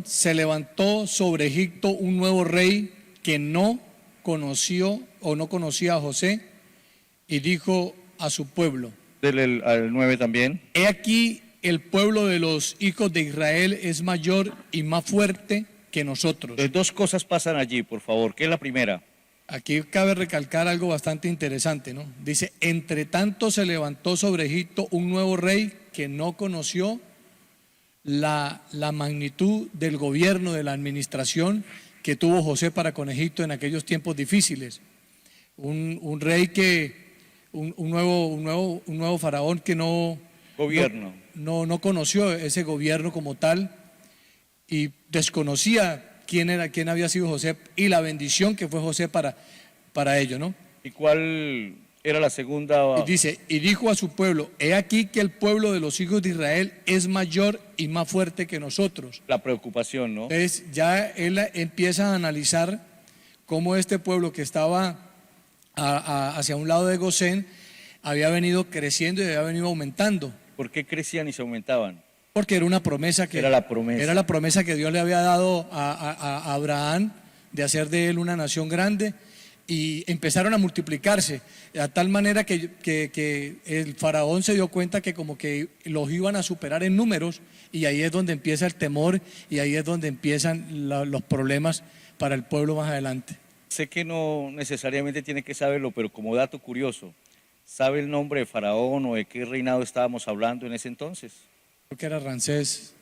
S6: se levantó sobre Egipto un nuevo rey que no conoció o no conocía a José, y dijo a su pueblo.
S1: Dele al 9 también.
S6: He aquí, el pueblo de los hijos de Israel es mayor y más fuerte que nosotros.
S1: Entonces, dos cosas pasan allí, por favor. ¿Qué es la primera?
S6: Aquí cabe recalcar algo bastante interesante, ¿no? Dice, entre tanto se levantó sobre Egipto un nuevo rey que no conoció la magnitud del gobierno, de la administración que tuvo José para con Egipto en aquellos tiempos difíciles. Un rey un nuevo faraón que no conoció ese gobierno como tal y desconocía quién había sido José y la bendición que fue José para para ello, ¿no?
S1: ¿Y cuál era la segunda?
S6: Y dice, y dijo a su pueblo, he aquí que el pueblo de los hijos de Israel es mayor y más fuerte que nosotros.
S1: La preocupación, ¿no?
S6: Entonces ya él empieza a analizar cómo este pueblo que estaba hacia un lado de Gosén había venido creciendo y había venido aumentando.
S1: ¿Por qué crecían y se aumentaban?
S6: Porque era una promesa que
S1: Era la promesa.
S6: era la promesa que Dios le había dado a Abraham de hacer de él una nación grande, y empezaron a multiplicarse a tal manera que el faraón se dio cuenta que como que los iban a superar en números, y ahí es donde empieza el temor y ahí es donde empiezan los problemas para el pueblo más adelante.
S1: Sé que no necesariamente tiene que saberlo, pero como dato curioso, ¿sabe el nombre de Faraón o de qué reinado estábamos hablando en ese entonces?
S6: Creo que era Ramsés.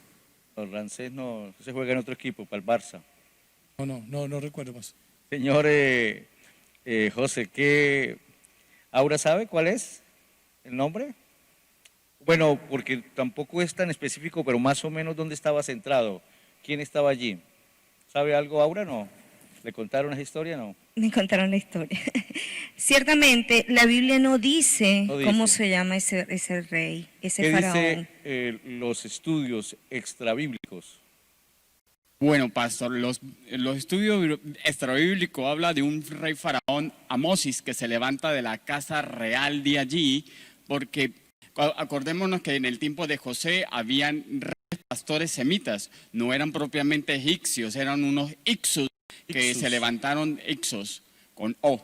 S1: Los Ramsés no se juega en otro equipo, para el Barça.
S6: No recuerdo más.
S1: Señor José, ¿qué Aura sabe cuál es el nombre? Bueno, porque tampoco es tan específico, pero más o menos dónde estaba centrado. ¿Quién estaba allí? ¿Sabe algo, Aura? No. ¿Le contaron esa historia? No.
S7: Me contaron la historia. Ciertamente, la Biblia no dice cómo se llama ese rey, ese faraón.
S1: ¿Qué dice los estudios extrabíblicos?
S2: Bueno, pastor, los estudios extrabíblicos habla de un rey faraón, Amosis, que se levanta de la casa real de allí, porque acordémonos que en el tiempo de José habían reyes pastores semitas, no eran propiamente egipcios, eran unos Ixus que se levantaron, Ixos, con O,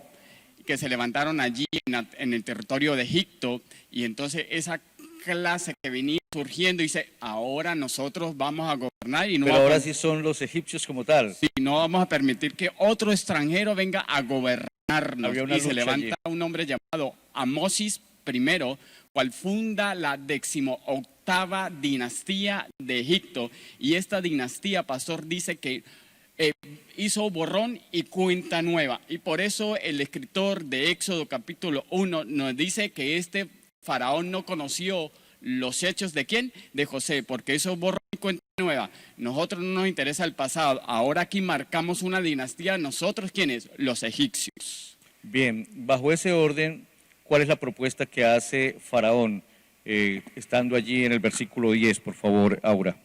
S2: que se levantaron allí en el territorio de Egipto, y entonces esa clase que venía surgiendo dice, ahora nosotros vamos a gobernar y no
S1: pero ahora sí son los egipcios como tal.
S2: Sí, no vamos a permitir que otro extranjero venga a gobernarnos. Y se levanta un hombre llamado Amosis I, cual funda la 18ª dinastía de Egipto, y esta dinastía, pastor, dice que hizo borrón y cuenta nueva, y por eso el escritor de Éxodo capítulo 1 nos dice que este faraón no conoció los hechos de ¿quién? De José, porque eso borrón y cuenta nueva. Nosotros no nos interesa el pasado, ahora aquí marcamos una dinastía, nosotros ¿quiénes? Los egipcios.
S1: Bien, bajo ese orden, ¿cuál es la propuesta que hace Faraón? Estando allí en el versículo 10, por favor, Aura.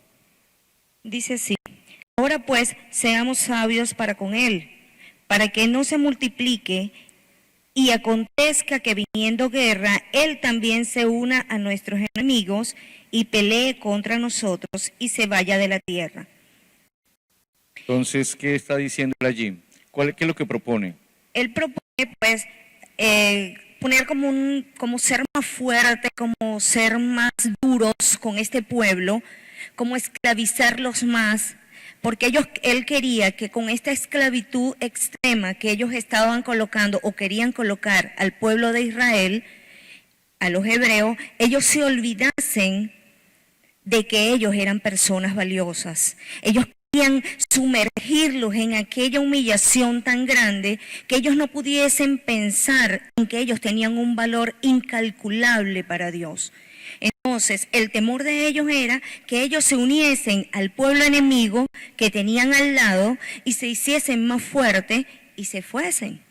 S7: Dice así, ahora pues seamos sabios para con él, para que no se multiplique y acontezca que viniendo guerra, él también se una a nuestros enemigos y pelee contra nosotros y se vaya de la tierra.
S1: Entonces, ¿qué está diciendo él allí? ¿Qué es lo que propone?
S7: Él propone, pues, poner como ser más fuerte, como ser más duros con este pueblo, como esclavizarlos más, porque él quería que con esta esclavitud extrema que ellos estaban colocando o querían colocar al pueblo de Israel, a los hebreos, ellos se olvidasen de que ellos eran personas valiosas. Ellos querían sumergirlos en aquella humillación tan grande que ellos no pudiesen pensar en que ellos tenían un valor incalculable para Dios. Entonces, el temor de ellos era que ellos se uniesen al pueblo enemigo que tenían al lado y se hiciesen más fuertes y se fuesen.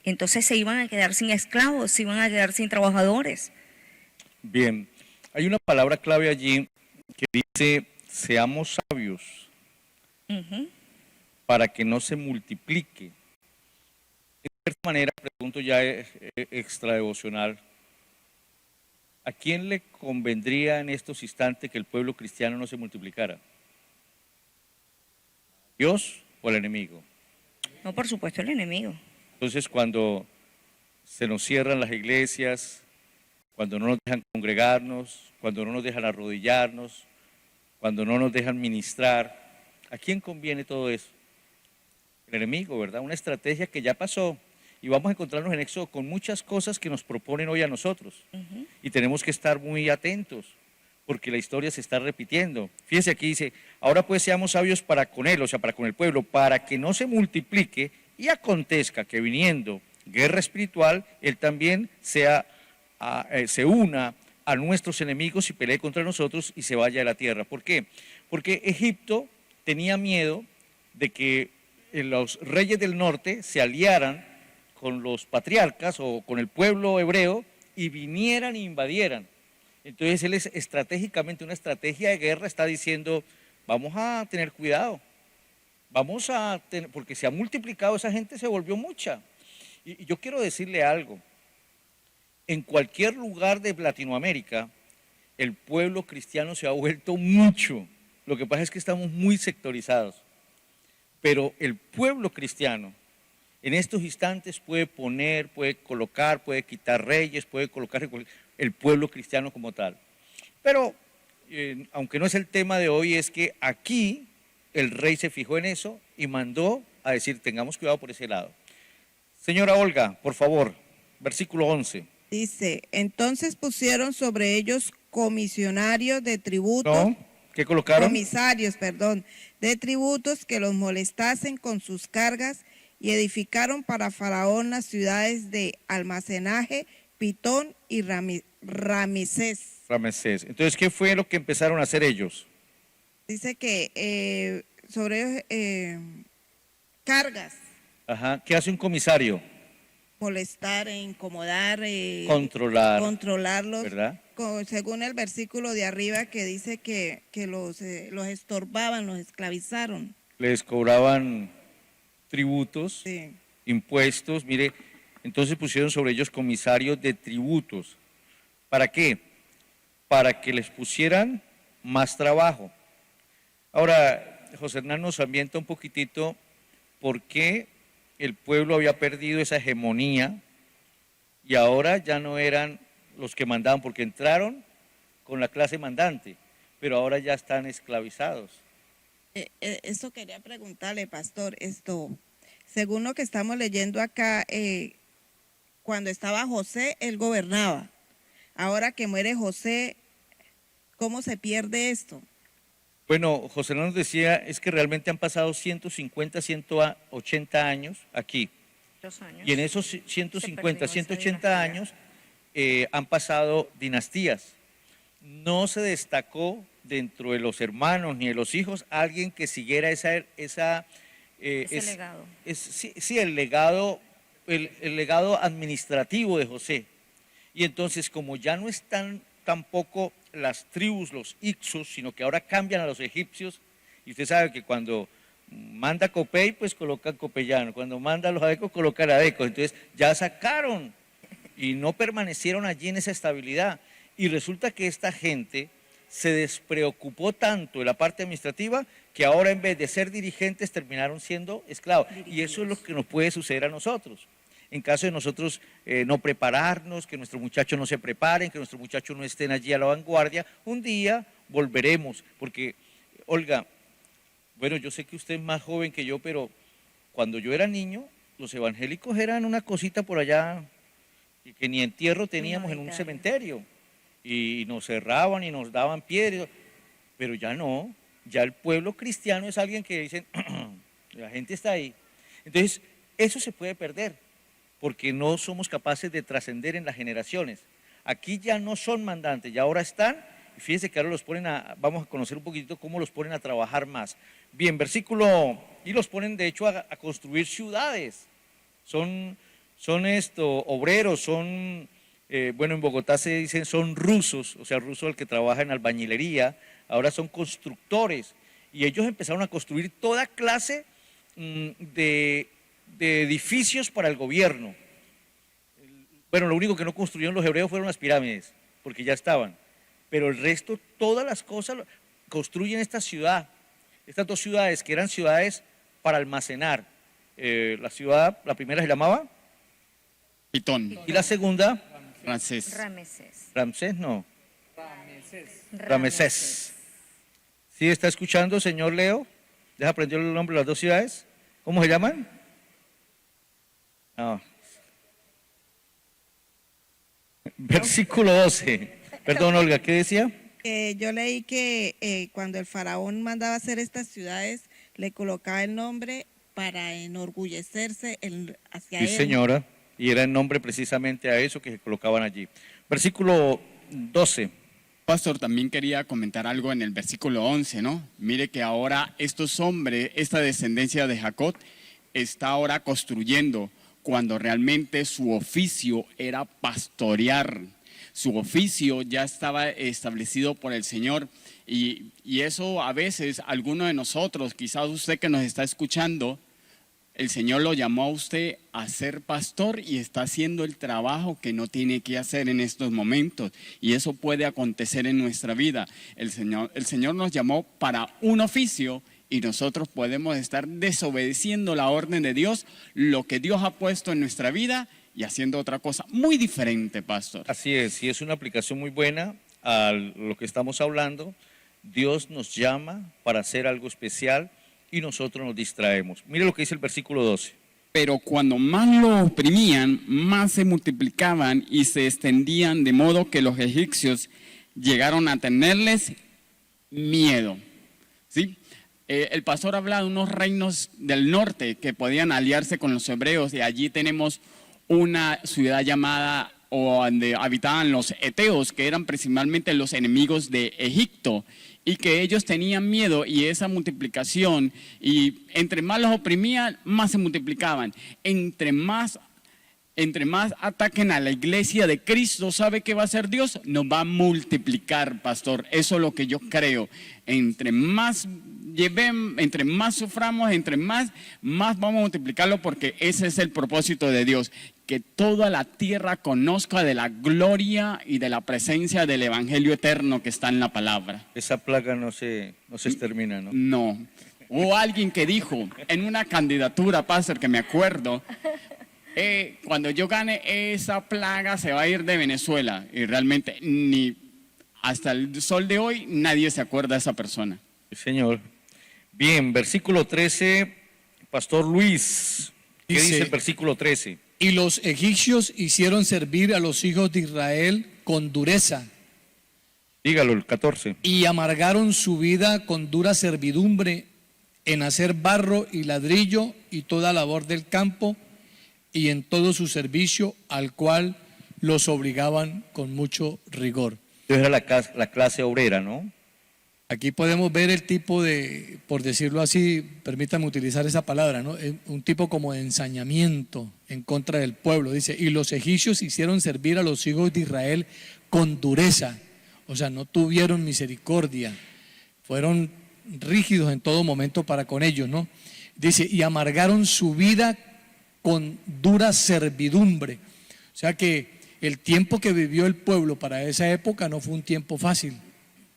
S7: Entonces se iban a quedar sin esclavos, se iban a quedar sin trabajadores.
S1: Bien, hay una palabra clave allí que dice, seamos sabios para que no se multiplique. De cierta manera, pregunto ya extradevocional, ¿a quién le convendría en estos instantes que el pueblo cristiano no se multiplicara? ¿Dios o el enemigo?
S7: No, por supuesto, el enemigo.
S1: Entonces, cuando se nos cierran las iglesias, cuando no nos dejan congregarnos, cuando no nos dejan arrodillarnos, cuando no nos dejan ministrar, ¿a quién conviene todo eso? El enemigo, ¿verdad? Una estrategia que ya pasó. Y vamos a encontrarnos en Éxodo con muchas cosas que nos proponen hoy a nosotros. Y tenemos que estar muy atentos, porque la historia se está repitiendo. Fíjense aquí dice, ahora pues seamos sabios para con él, o sea, para con el pueblo, para que no se multiplique y acontezca que viniendo guerra espiritual, él también se una a nuestros enemigos y pelee contra nosotros y se vaya de la tierra. ¿Por qué? Porque Egipto tenía miedo de que los reyes del norte se aliaran con los patriarcas o con el pueblo hebreo y vinieran e invadieran. Entonces él es estratégicamente, una estrategia de guerra, está diciendo, vamos a tener cuidado, vamos a tener, porque se ha multiplicado, esa gente se volvió mucha. Y yo quiero decirle algo, en cualquier lugar de Latinoamérica, el pueblo cristiano se ha vuelto mucho. Lo que pasa es que estamos muy sectorizados. Pero el pueblo cristiano en estos instantes puede poner, puede colocar, puede quitar reyes, puede colocar el pueblo cristiano como tal. Pero, aunque no es el tema de hoy, es que aquí el rey se fijó en eso y mandó a decir, tengamos cuidado por ese lado. Señora Olga, por favor, versículo 11.
S8: Dice, entonces pusieron sobre ellos comisionarios de tributos.
S1: ¿No? ¿Qué colocaron?
S8: Comisarios, perdón, de tributos que los molestasen con sus cargas y edificaron para Faraón las ciudades de almacenaje, Pitón y Ramesés.
S1: Ramesés. Entonces, ¿qué fue lo que empezaron a hacer ellos?
S8: Dice que sobre cargas.
S1: Ajá. ¿Qué hace un comisario?
S8: Molestar, incomodar,
S1: controlarlos,
S8: ¿verdad? Según el versículo de arriba que dice que los estorbaban, los esclavizaron.
S1: Les cobraban tributos,
S8: sí,
S1: impuestos, mire, entonces pusieron sobre ellos comisarios de tributos. ¿Para qué? Para que les pusieran más trabajo. Ahora, José Hernán nos ambienta un poquitito por qué el pueblo había perdido esa hegemonía y ahora ya no eran los que mandaban, porque entraron con la clase mandante, pero ahora ya están esclavizados.
S8: Eso quería preguntarle, pastor, según lo que estamos leyendo acá, cuando estaba José, él gobernaba. Ahora que muere José, ¿cómo se pierde esto?
S1: Bueno, José nos decía, es que realmente han pasado 150, 180 años aquí.
S7: 2 años.
S1: Y en esos 150, 180 años han pasado dinastías. No se destacó dentro de los hermanos ni de los hijos alguien que siguiera ese legado. Sí, el legado administrativo de José. Y entonces, como ya no están tampoco las tribus, los Ixos, sino que ahora cambian a los egipcios, y usted sabe que cuando manda Copey, pues colocan copeyano, cuando manda a los adecos, colocan adecos, entonces ya sacaron y no permanecieron allí en esa estabilidad, y resulta que esta gente se despreocupó tanto de la parte administrativa que ahora en vez de ser dirigentes terminaron siendo esclavos, y eso es lo que nos puede suceder a nosotros. En caso de nosotros no prepararnos, que nuestros muchachos no se preparen, que nuestros muchachos no estén allí a la vanguardia, un día volveremos, porque, Olga, bueno, yo sé que usted es más joven que yo, pero cuando yo era niño, los evangélicos eran una cosita por allá que ni entierro teníamos en un cementerio, y nos cerraban y nos daban piedras, pero ya no, ya el pueblo cristiano es alguien que dicen, la gente está ahí. Entonces, eso se puede perder, porque no somos capaces de trascender en las generaciones. Aquí ya no son mandantes, ya ahora están, y fíjense que ahora los ponen vamos a conocer un poquitito cómo los ponen a trabajar más. Bien, versículo, y los ponen de hecho a construir ciudades, son obreros, son, bueno, en Bogotá se dicen son rusos, o sea, ruso el que trabaja en albañilería, ahora son constructores, y ellos empezaron a construir toda clase de edificios para el gobierno. Bueno, lo único que no construyeron los hebreos fueron las pirámides, porque ya estaban, pero el resto, todas las cosas construyen esta ciudad, estas dos ciudades que eran ciudades para almacenar. La primera se llamaba
S2: Pitón.
S1: Y la segunda,
S2: Ramsés.
S1: Ramsés, no. Ramesés. ¿Sí está escuchando, señor Leo? ¿Deja aprender el nombre de las dos ciudades? ¿Cómo se llaman? No. Versículo 12. Perdón, Olga, ¿qué decía?
S8: Yo leí que cuando el faraón mandaba hacer estas ciudades, le colocaba el nombre para enorgullecerse hacia él.
S1: Sí, señora, y era el nombre precisamente a eso que se colocaban allí. Versículo 12.
S2: Pastor, también quería comentar algo en el versículo 11, ¿no? Mire que ahora estos hombres, esta descendencia de Jacob, está ahora construyendo cuando realmente su oficio era pastorear. Su oficio ya estaba establecido por el Señor y eso a veces, alguno de nosotros, quizás usted que nos está escuchando, el Señor lo llamó a usted a ser pastor y está haciendo el trabajo que no tiene que hacer en estos momentos. Y eso puede acontecer en nuestra vida. El Señor nos llamó para un oficio y nosotros podemos estar desobedeciendo la orden de Dios, lo que Dios ha puesto en nuestra vida y haciendo otra cosa muy diferente, pastor.
S1: Así es, y es una aplicación muy buena a lo que estamos hablando. Dios nos llama para hacer algo especial y nosotros nos distraemos. Mire lo que dice el versículo 12.
S2: Pero cuando más lo oprimían, más se multiplicaban y se extendían, de modo que los egipcios llegaron a tenerles miedo. ¿Sí? El pastor habla de unos reinos del norte que podían aliarse con los hebreos, y allí tenemos una ciudad llamada, o donde habitaban los eteos, que eran principalmente los enemigos de Egipto, y que ellos tenían miedo, y esa multiplicación, y entre más los oprimían, más se multiplicaban. Entre más ataquen a la iglesia de Cristo, ¿sabe qué va a hacer Dios? Nos va a multiplicar, pastor. Eso es lo que yo creo. Entre más suframos, entre más vamos a multiplicarlo, porque ese es el propósito de Dios. Que toda la tierra conozca de la gloria y de la presencia del Evangelio eterno que está en la palabra.
S1: Esa plaga no se extermina, ¿no?
S2: No. Hubo alguien que dijo en una candidatura, pastor, que me acuerdo, cuando yo gane, esa plaga se va a ir de Venezuela. Y realmente ni hasta el sol de hoy nadie se acuerda de esa persona.
S1: Sí, señor. Bien, versículo 13, Pastor Luis. ¿Qué dice el versículo 13?
S6: Y los egipcios hicieron servir a los hijos de Israel con dureza.
S1: Dígalo, el 14.
S6: Y amargaron su vida con dura servidumbre en hacer barro y ladrillo y toda labor del campo y en todo su servicio, al cual los obligaban con mucho rigor.
S1: Entonces era la clase obrera, ¿no?
S6: Aquí podemos ver el tipo de, por decirlo así, permítanme utilizar esa palabra, ¿no? Un tipo como de ensañamiento en contra del pueblo. Dice, y los egipcios hicieron servir a los hijos de Israel con dureza. O sea, no tuvieron misericordia. Fueron rígidos en todo momento para con ellos, ¿no? Dice, y amargaron su vida con dura servidumbre. O sea que el tiempo que vivió el pueblo para esa época no fue un tiempo fácil.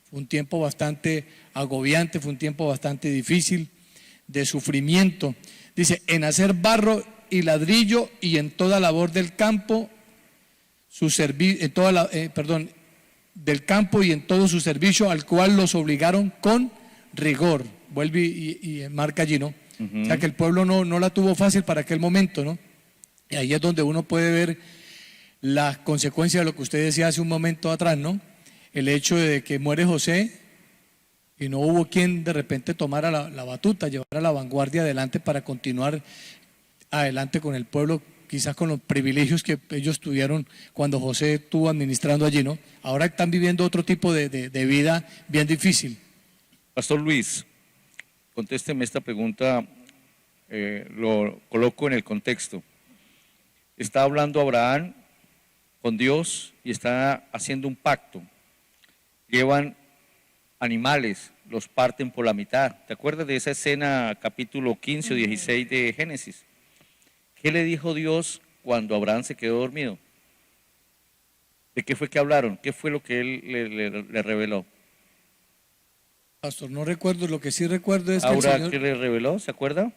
S6: Fue un tiempo bastante agobiante, fue un tiempo bastante difícil, de sufrimiento. Dice, en hacer barro y ladrillo y en toda labor del campo, del campo y en todo su servicio, al cual los obligaron con rigor. Vuelve y marca allí, ¿no? O sea que el pueblo no la tuvo fácil para aquel momento, ¿no? Y ahí es donde uno puede ver las consecuencias de lo que usted decía hace un momento atrás, ¿no? El hecho de que muere José y no hubo quien de repente tomara la batuta, llevara la vanguardia adelante para continuar adelante con el pueblo, quizás con los privilegios que ellos tuvieron cuando José estuvo administrando allí, ¿no? Ahora están viviendo otro tipo de vida bien difícil.
S1: Pastor Luis, contésteme esta pregunta, lo coloco en el contexto. Está hablando Abraham con Dios y está haciendo un pacto. Llevan animales, los parten por la mitad. ¿Te acuerdas de esa escena, capítulo 15 o 16 de Génesis? ¿Qué le dijo Dios cuando Abraham se quedó dormido? ¿De qué fue que hablaron? ¿Qué fue lo que él le reveló?
S6: Pastor, no recuerdo, lo que sí recuerdo es que
S1: Ahora,
S6: el Señor...
S1: ¿qué le reveló? ¿Se acuerda?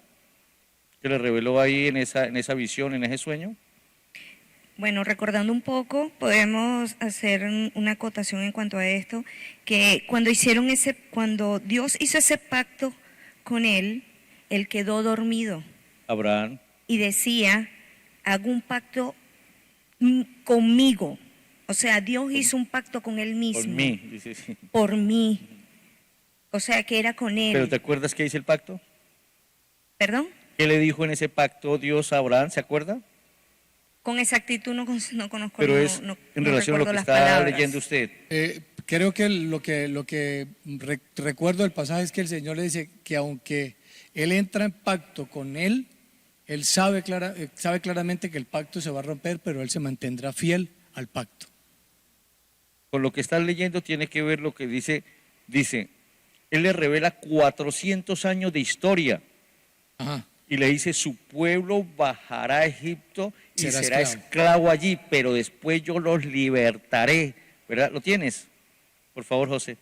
S1: ¿Qué le reveló ahí en esa visión, en ese sueño?
S7: Bueno, recordando un poco, podemos hacer una acotación en cuanto a esto, que cuando Dios hizo ese pacto con él quedó dormido.
S1: Abraham.
S7: Y decía, hago un pacto conmigo. O sea, Dios hizo un pacto con él mismo.
S1: Por mí, dice sí.
S7: Por mí. O sea, que era con él.
S1: ¿Pero te acuerdas qué dice el pacto?
S7: ¿Perdón?
S1: ¿Qué le dijo en ese pacto Dios a Abraham? ¿Se acuerda?
S7: Con exactitud no conozco.
S1: Pero es en relación a lo que está leyendo usted.
S6: Creo que lo que recuerdo del pasaje es que el Señor le dice que aunque él entra en pacto con él, Él sabe claramente que el pacto se va a romper, pero él se mantendrá fiel al pacto.
S1: Con lo que estás leyendo tiene que ver lo que dice, él le revela 400 años de historia.
S6: Ajá.
S1: Y le dice, su pueblo bajará a Egipto y
S6: Será
S1: será esclavo allí, pero después yo los libertaré. ¿Verdad? ¿Lo tienes? Por favor, José.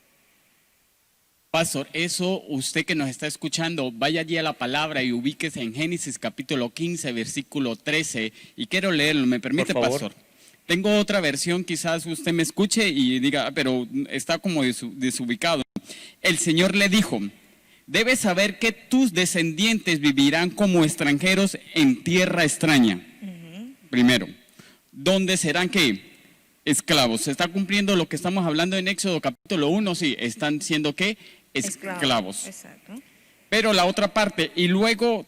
S2: Pastor, eso usted que nos está escuchando, vaya allí a la palabra y ubíquese en Génesis capítulo 15, versículo 13. Y quiero leerlo, ¿me permite,
S1: Por favor.
S2: Pastor? Tengo otra versión, quizás usted me escuche y diga, pero está como desubicado. El Señor le dijo, debes saber que tus descendientes vivirán como extranjeros en tierra extraña. Primero, ¿dónde serán qué? Esclavos. ¿Se está cumpliendo lo que estamos hablando en Éxodo capítulo 1? Sí, están siendo ¿qué? Esclavos.
S7: Exacto.
S2: Pero la otra parte, y luego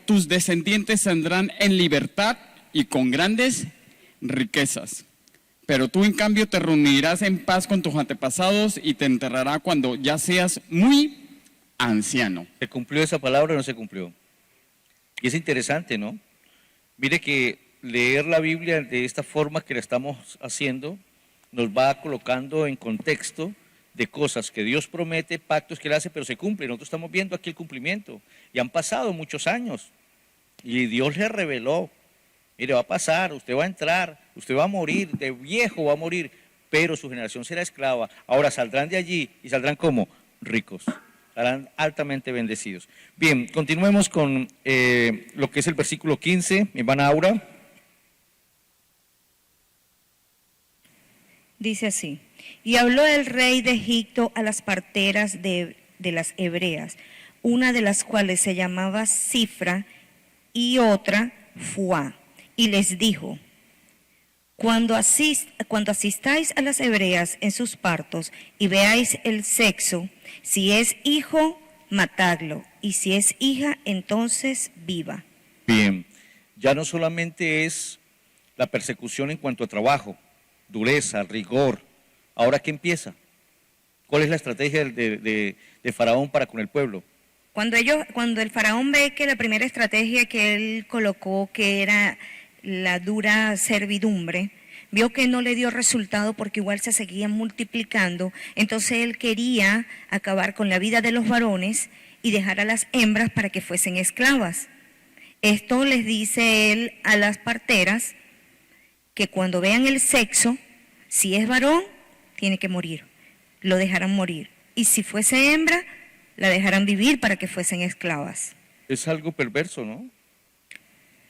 S2: tus descendientes saldrán en libertad y con grandes riquezas. Pero tú en cambio te reunirás en paz con tus antepasados y te enterrará cuando ya seas muy anciano.
S1: ¿Se cumplió esa palabra o no se cumplió? Y es interesante, ¿no? Mire que leer la Biblia de esta forma que la estamos haciendo nos va colocando en contexto de cosas que Dios promete, pactos que Él hace, pero se cumplen. Nosotros estamos viendo aquí el cumplimiento. Y han pasado muchos años. Y Dios le reveló. Mire, va a pasar, usted va a entrar, usted va a morir, de viejo va a morir, pero su generación será esclava. Ahora saldrán de allí y saldrán como ricos, estarán altamente bendecidos. Bien, continuemos con lo que es el versículo 15, mi hermana Aura.
S7: Dice así, y habló el rey de Egipto a las parteras de las hebreas, una de las cuales se llamaba Cifra y otra Fuá. Y les dijo, cuando asistáis a las hebreas en sus partos y veáis el sexo, si es hijo, matadlo, y si es hija, entonces viva.
S1: Bien, ya no solamente es la persecución en cuanto a trabajo, dureza, rigor. ¿Ahora qué empieza? ¿Cuál es la estrategia de Faraón para con el pueblo?
S7: Cuando el faraón ve que la primera estrategia que él colocó, que era la dura servidumbre, vio que no le dio resultado porque igual se seguían multiplicando, entonces él quería acabar con la vida de los varones y dejar a las hembras para que fuesen esclavas. Esto les dice él a las parteras que cuando vean el sexo, si es varón, tiene que morir, lo dejarán morir, y si fuese hembra, la dejarán vivir para que fuesen esclavas.
S1: Es algo perverso, ¿no?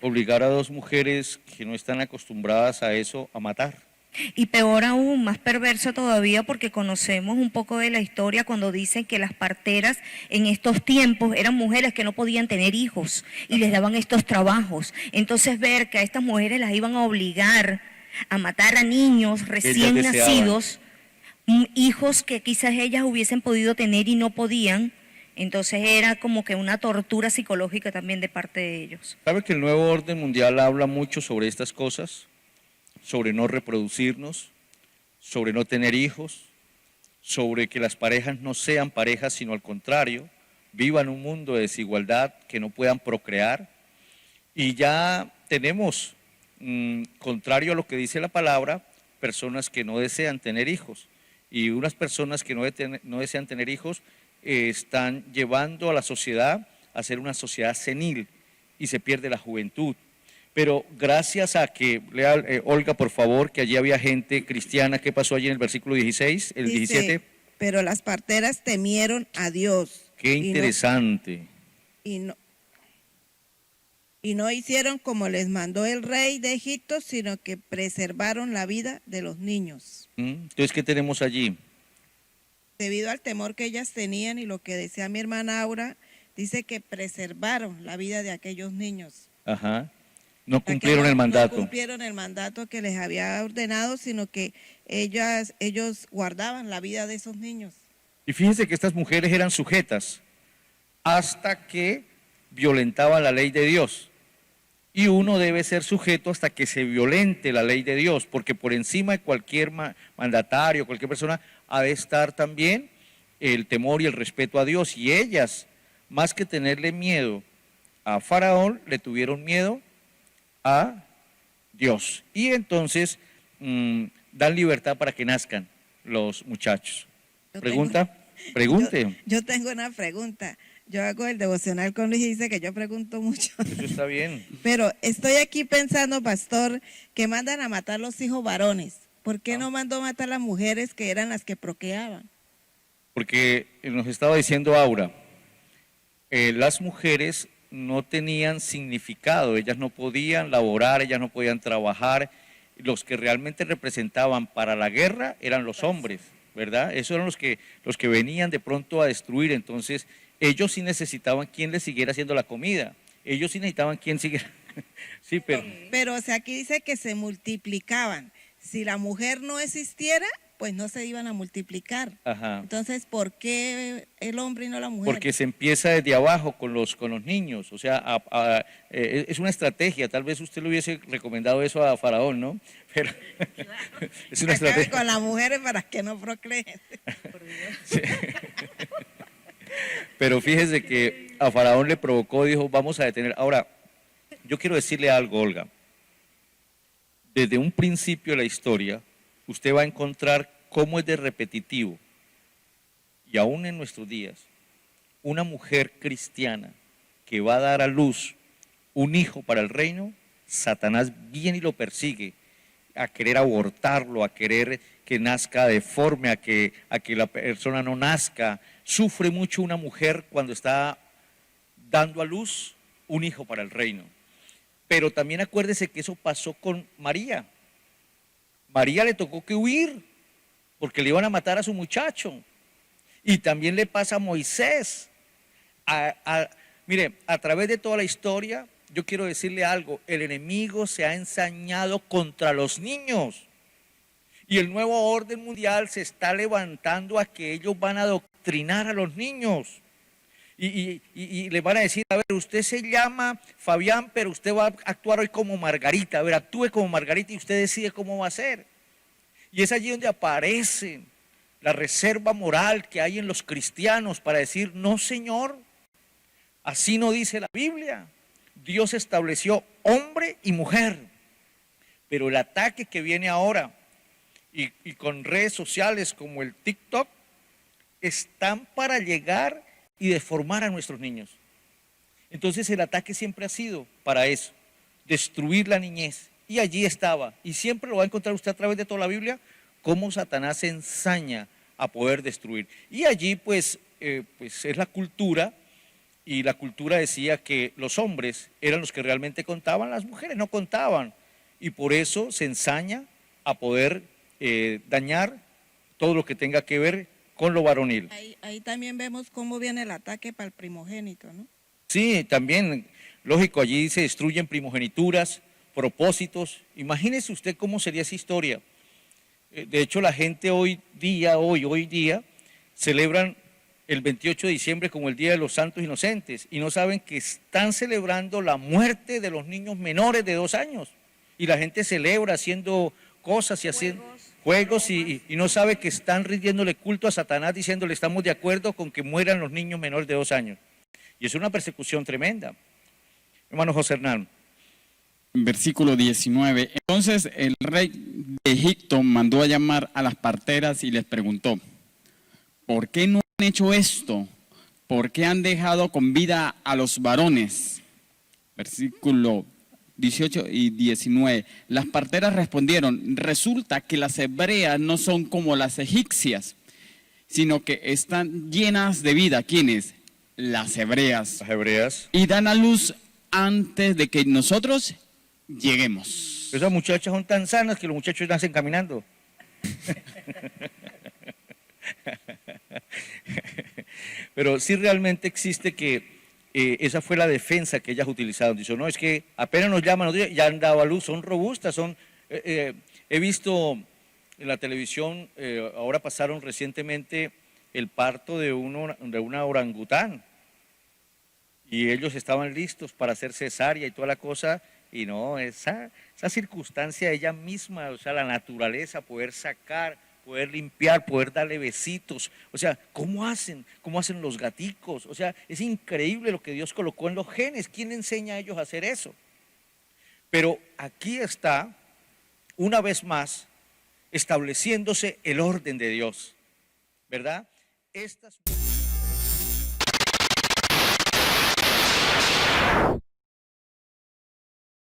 S1: Obligar a dos mujeres que no están acostumbradas a eso a matar.
S7: Y peor aún, más perverso todavía, porque conocemos un poco de la historia cuando dicen que las parteras en estos tiempos eran mujeres que no podían tener hijos y les daban estos trabajos. Entonces ver que a estas mujeres las iban a obligar a matar a niños recién nacidos, hijos que quizás ellas hubiesen podido tener y no podían. Entonces era como que una tortura psicológica también de parte de ellos.
S1: ¿Sabe que el nuevo orden mundial habla mucho sobre estas cosas? Sobre no reproducirnos, sobre no tener hijos, sobre que las parejas no sean parejas, sino al contrario, vivan un mundo de desigualdad, que no puedan procrear. Y ya tenemos, contrario a lo que dice la palabra, personas que no desean tener hijos. Y unas personas que no desean tener hijos están llevando a la sociedad a ser una sociedad senil y se pierde la juventud. Pero gracias a que, lea Olga por favor, que allí había gente cristiana, ¿qué pasó allí en el versículo 16, el 17?
S8: Pero las parteras temieron a Dios.
S1: Qué interesante.
S8: Y no hicieron como les mandó el rey de Egipto, sino que preservaron la vida de los niños.
S1: Entonces, ¿qué tenemos allí?
S8: Debido al temor que ellas tenían y lo que decía mi hermana Aura, dice que preservaron la vida de aquellos niños.
S1: Ajá. No cumplieron el mandato.
S8: No cumplieron el mandato que les había ordenado, sino que ellos guardaban la vida de esos niños.
S1: Y fíjense que estas mujeres eran sujetas hasta que violentaban la ley de Dios. Y uno debe ser sujeto hasta que se violente la ley de Dios, porque por encima de cualquier mandatario, cualquier persona, ha de estar también el temor y el respeto a Dios. Y ellas, más que tenerle miedo a Faraón le tuvieron miedo a Dios. Y entonces dan libertad para que nazcan los muchachos. Pregunte.
S8: Yo tengo una pregunta. Yo hago el devocional con Luis y dice que yo pregunto mucho.
S1: Eso está bien.
S8: Pero estoy aquí pensando, pastor, que mandan a matar los hijos varones. ¿Por qué no mandó a matar a las mujeres que eran las que procreaban?
S1: Porque nos estaba diciendo Aura, las mujeres no tenían significado, ellas no podían laborar, ellas no podían trabajar. Los que realmente representaban para la guerra eran los hombres, ¿verdad? Esos eran los que venían de pronto a destruir. Entonces ellos sí necesitaban quien les siguiera haciendo la comida, ellos sí necesitaban quien siguiera. Sí,
S8: pero o sea, aquí dice que se multiplicaban. Si la mujer no existiera, pues no se iban a multiplicar.
S1: Ajá.
S8: Entonces, ¿por qué el hombre y no la mujer?
S1: Porque se empieza desde abajo con los niños, o sea, es una estrategia. Tal vez usted le hubiese recomendado eso a Faraón, ¿no? Pero es una estrategia.
S8: Con las mujeres para que no procreen.
S1: Sí. Pero fíjese que a Faraón le provocó, dijo, vamos a detener. Ahora, yo quiero decirle algo, Olga. Desde un principio de la historia, usted va a encontrar cómo es de repetitivo, y aún en nuestros días, una mujer cristiana que va a dar a luz un hijo para el reino, Satanás viene y lo persigue, a querer abortarlo, a querer que nazca deforme, a que la persona no nazca. Sufre mucho una mujer cuando está dando a luz un hijo para el reino. Pero también acuérdese que eso pasó con María. María le tocó que huir porque le iban a matar a su muchacho. Y también le pasa a Moisés. Mire, a través de toda la historia, yo quiero decirle algo, el enemigo se ha ensañado contra los niños. Y el nuevo orden mundial se está levantando a que ellos van a adoctrinar a los niños. Y le van a decir, a ver, usted se llama Fabián, pero usted va a actuar hoy como Margarita. A ver, actúe como Margarita y usted decide cómo va a ser. Y es allí donde aparece la reserva moral que hay en los cristianos para decir, no, Señor, así no dice la Biblia. Dios estableció hombre y mujer. Pero el ataque que viene ahora y con redes sociales como el TikTok están para llegar y deformar a nuestros niños. Entonces el ataque siempre ha sido para eso, destruir la niñez. Y allí estaba, y siempre lo va a encontrar usted a través de toda la Biblia, cómo Satanás se ensaña a poder destruir. Y allí pues es la cultura, y la cultura decía que los hombres eran los que realmente contaban, las mujeres no contaban. Y por eso se ensaña a poder dañar todo lo que tenga que ver con lo varonil.
S8: Ahí también vemos cómo viene el ataque para el primogénito, ¿no?
S1: Sí, también, lógico, allí se destruyen primogenituras, propósitos. Imagínese usted cómo sería esa historia. De hecho, la gente hoy día, celebran el 28 de diciembre como el Día de los Santos Inocentes y no saben que están celebrando la muerte de los niños menores de 2 años. Y la gente celebra haciendo cosas y haciendo juegos y no sabe que están rindiéndole culto a Satanás, diciéndole estamos de acuerdo con que mueran los niños menores de 2 años. Y es una persecución tremenda. Hermano José Hernán.
S2: Versículo 19. Entonces el rey de Egipto mandó a llamar a las parteras y les preguntó, ¿por qué no han hecho esto? ¿Por qué han dejado con vida a los varones? Versículo 18 y 19. Las parteras respondieron, resulta que las hebreas no son como las egipcias, sino que están llenas de vida. ¿Quiénes? Las hebreas.
S1: Las hebreas.
S2: Y dan a luz antes de que nosotros lleguemos.
S1: Esas muchachas son tan sanas que los muchachos nacen caminando. Pero sí realmente existe que esa fue la defensa que ellas utilizaron. Dicen, no, es que apenas nos llaman, ya han dado a luz, son robustas, he visto en la televisión, ahora pasaron recientemente el parto de una orangután. Y ellos estaban listos para hacer cesárea y toda la cosa, y no, esa circunstancia ella misma, o sea, la naturaleza, poder sacar poder limpiar, poder darle besitos. O sea, ¿cómo hacen? ¿Cómo hacen los gaticos? O sea, es increíble lo que Dios colocó en los genes. ¿Quién le enseña a ellos a hacer eso? Pero aquí está, una vez más, estableciéndose el orden de Dios, ¿verdad? Estas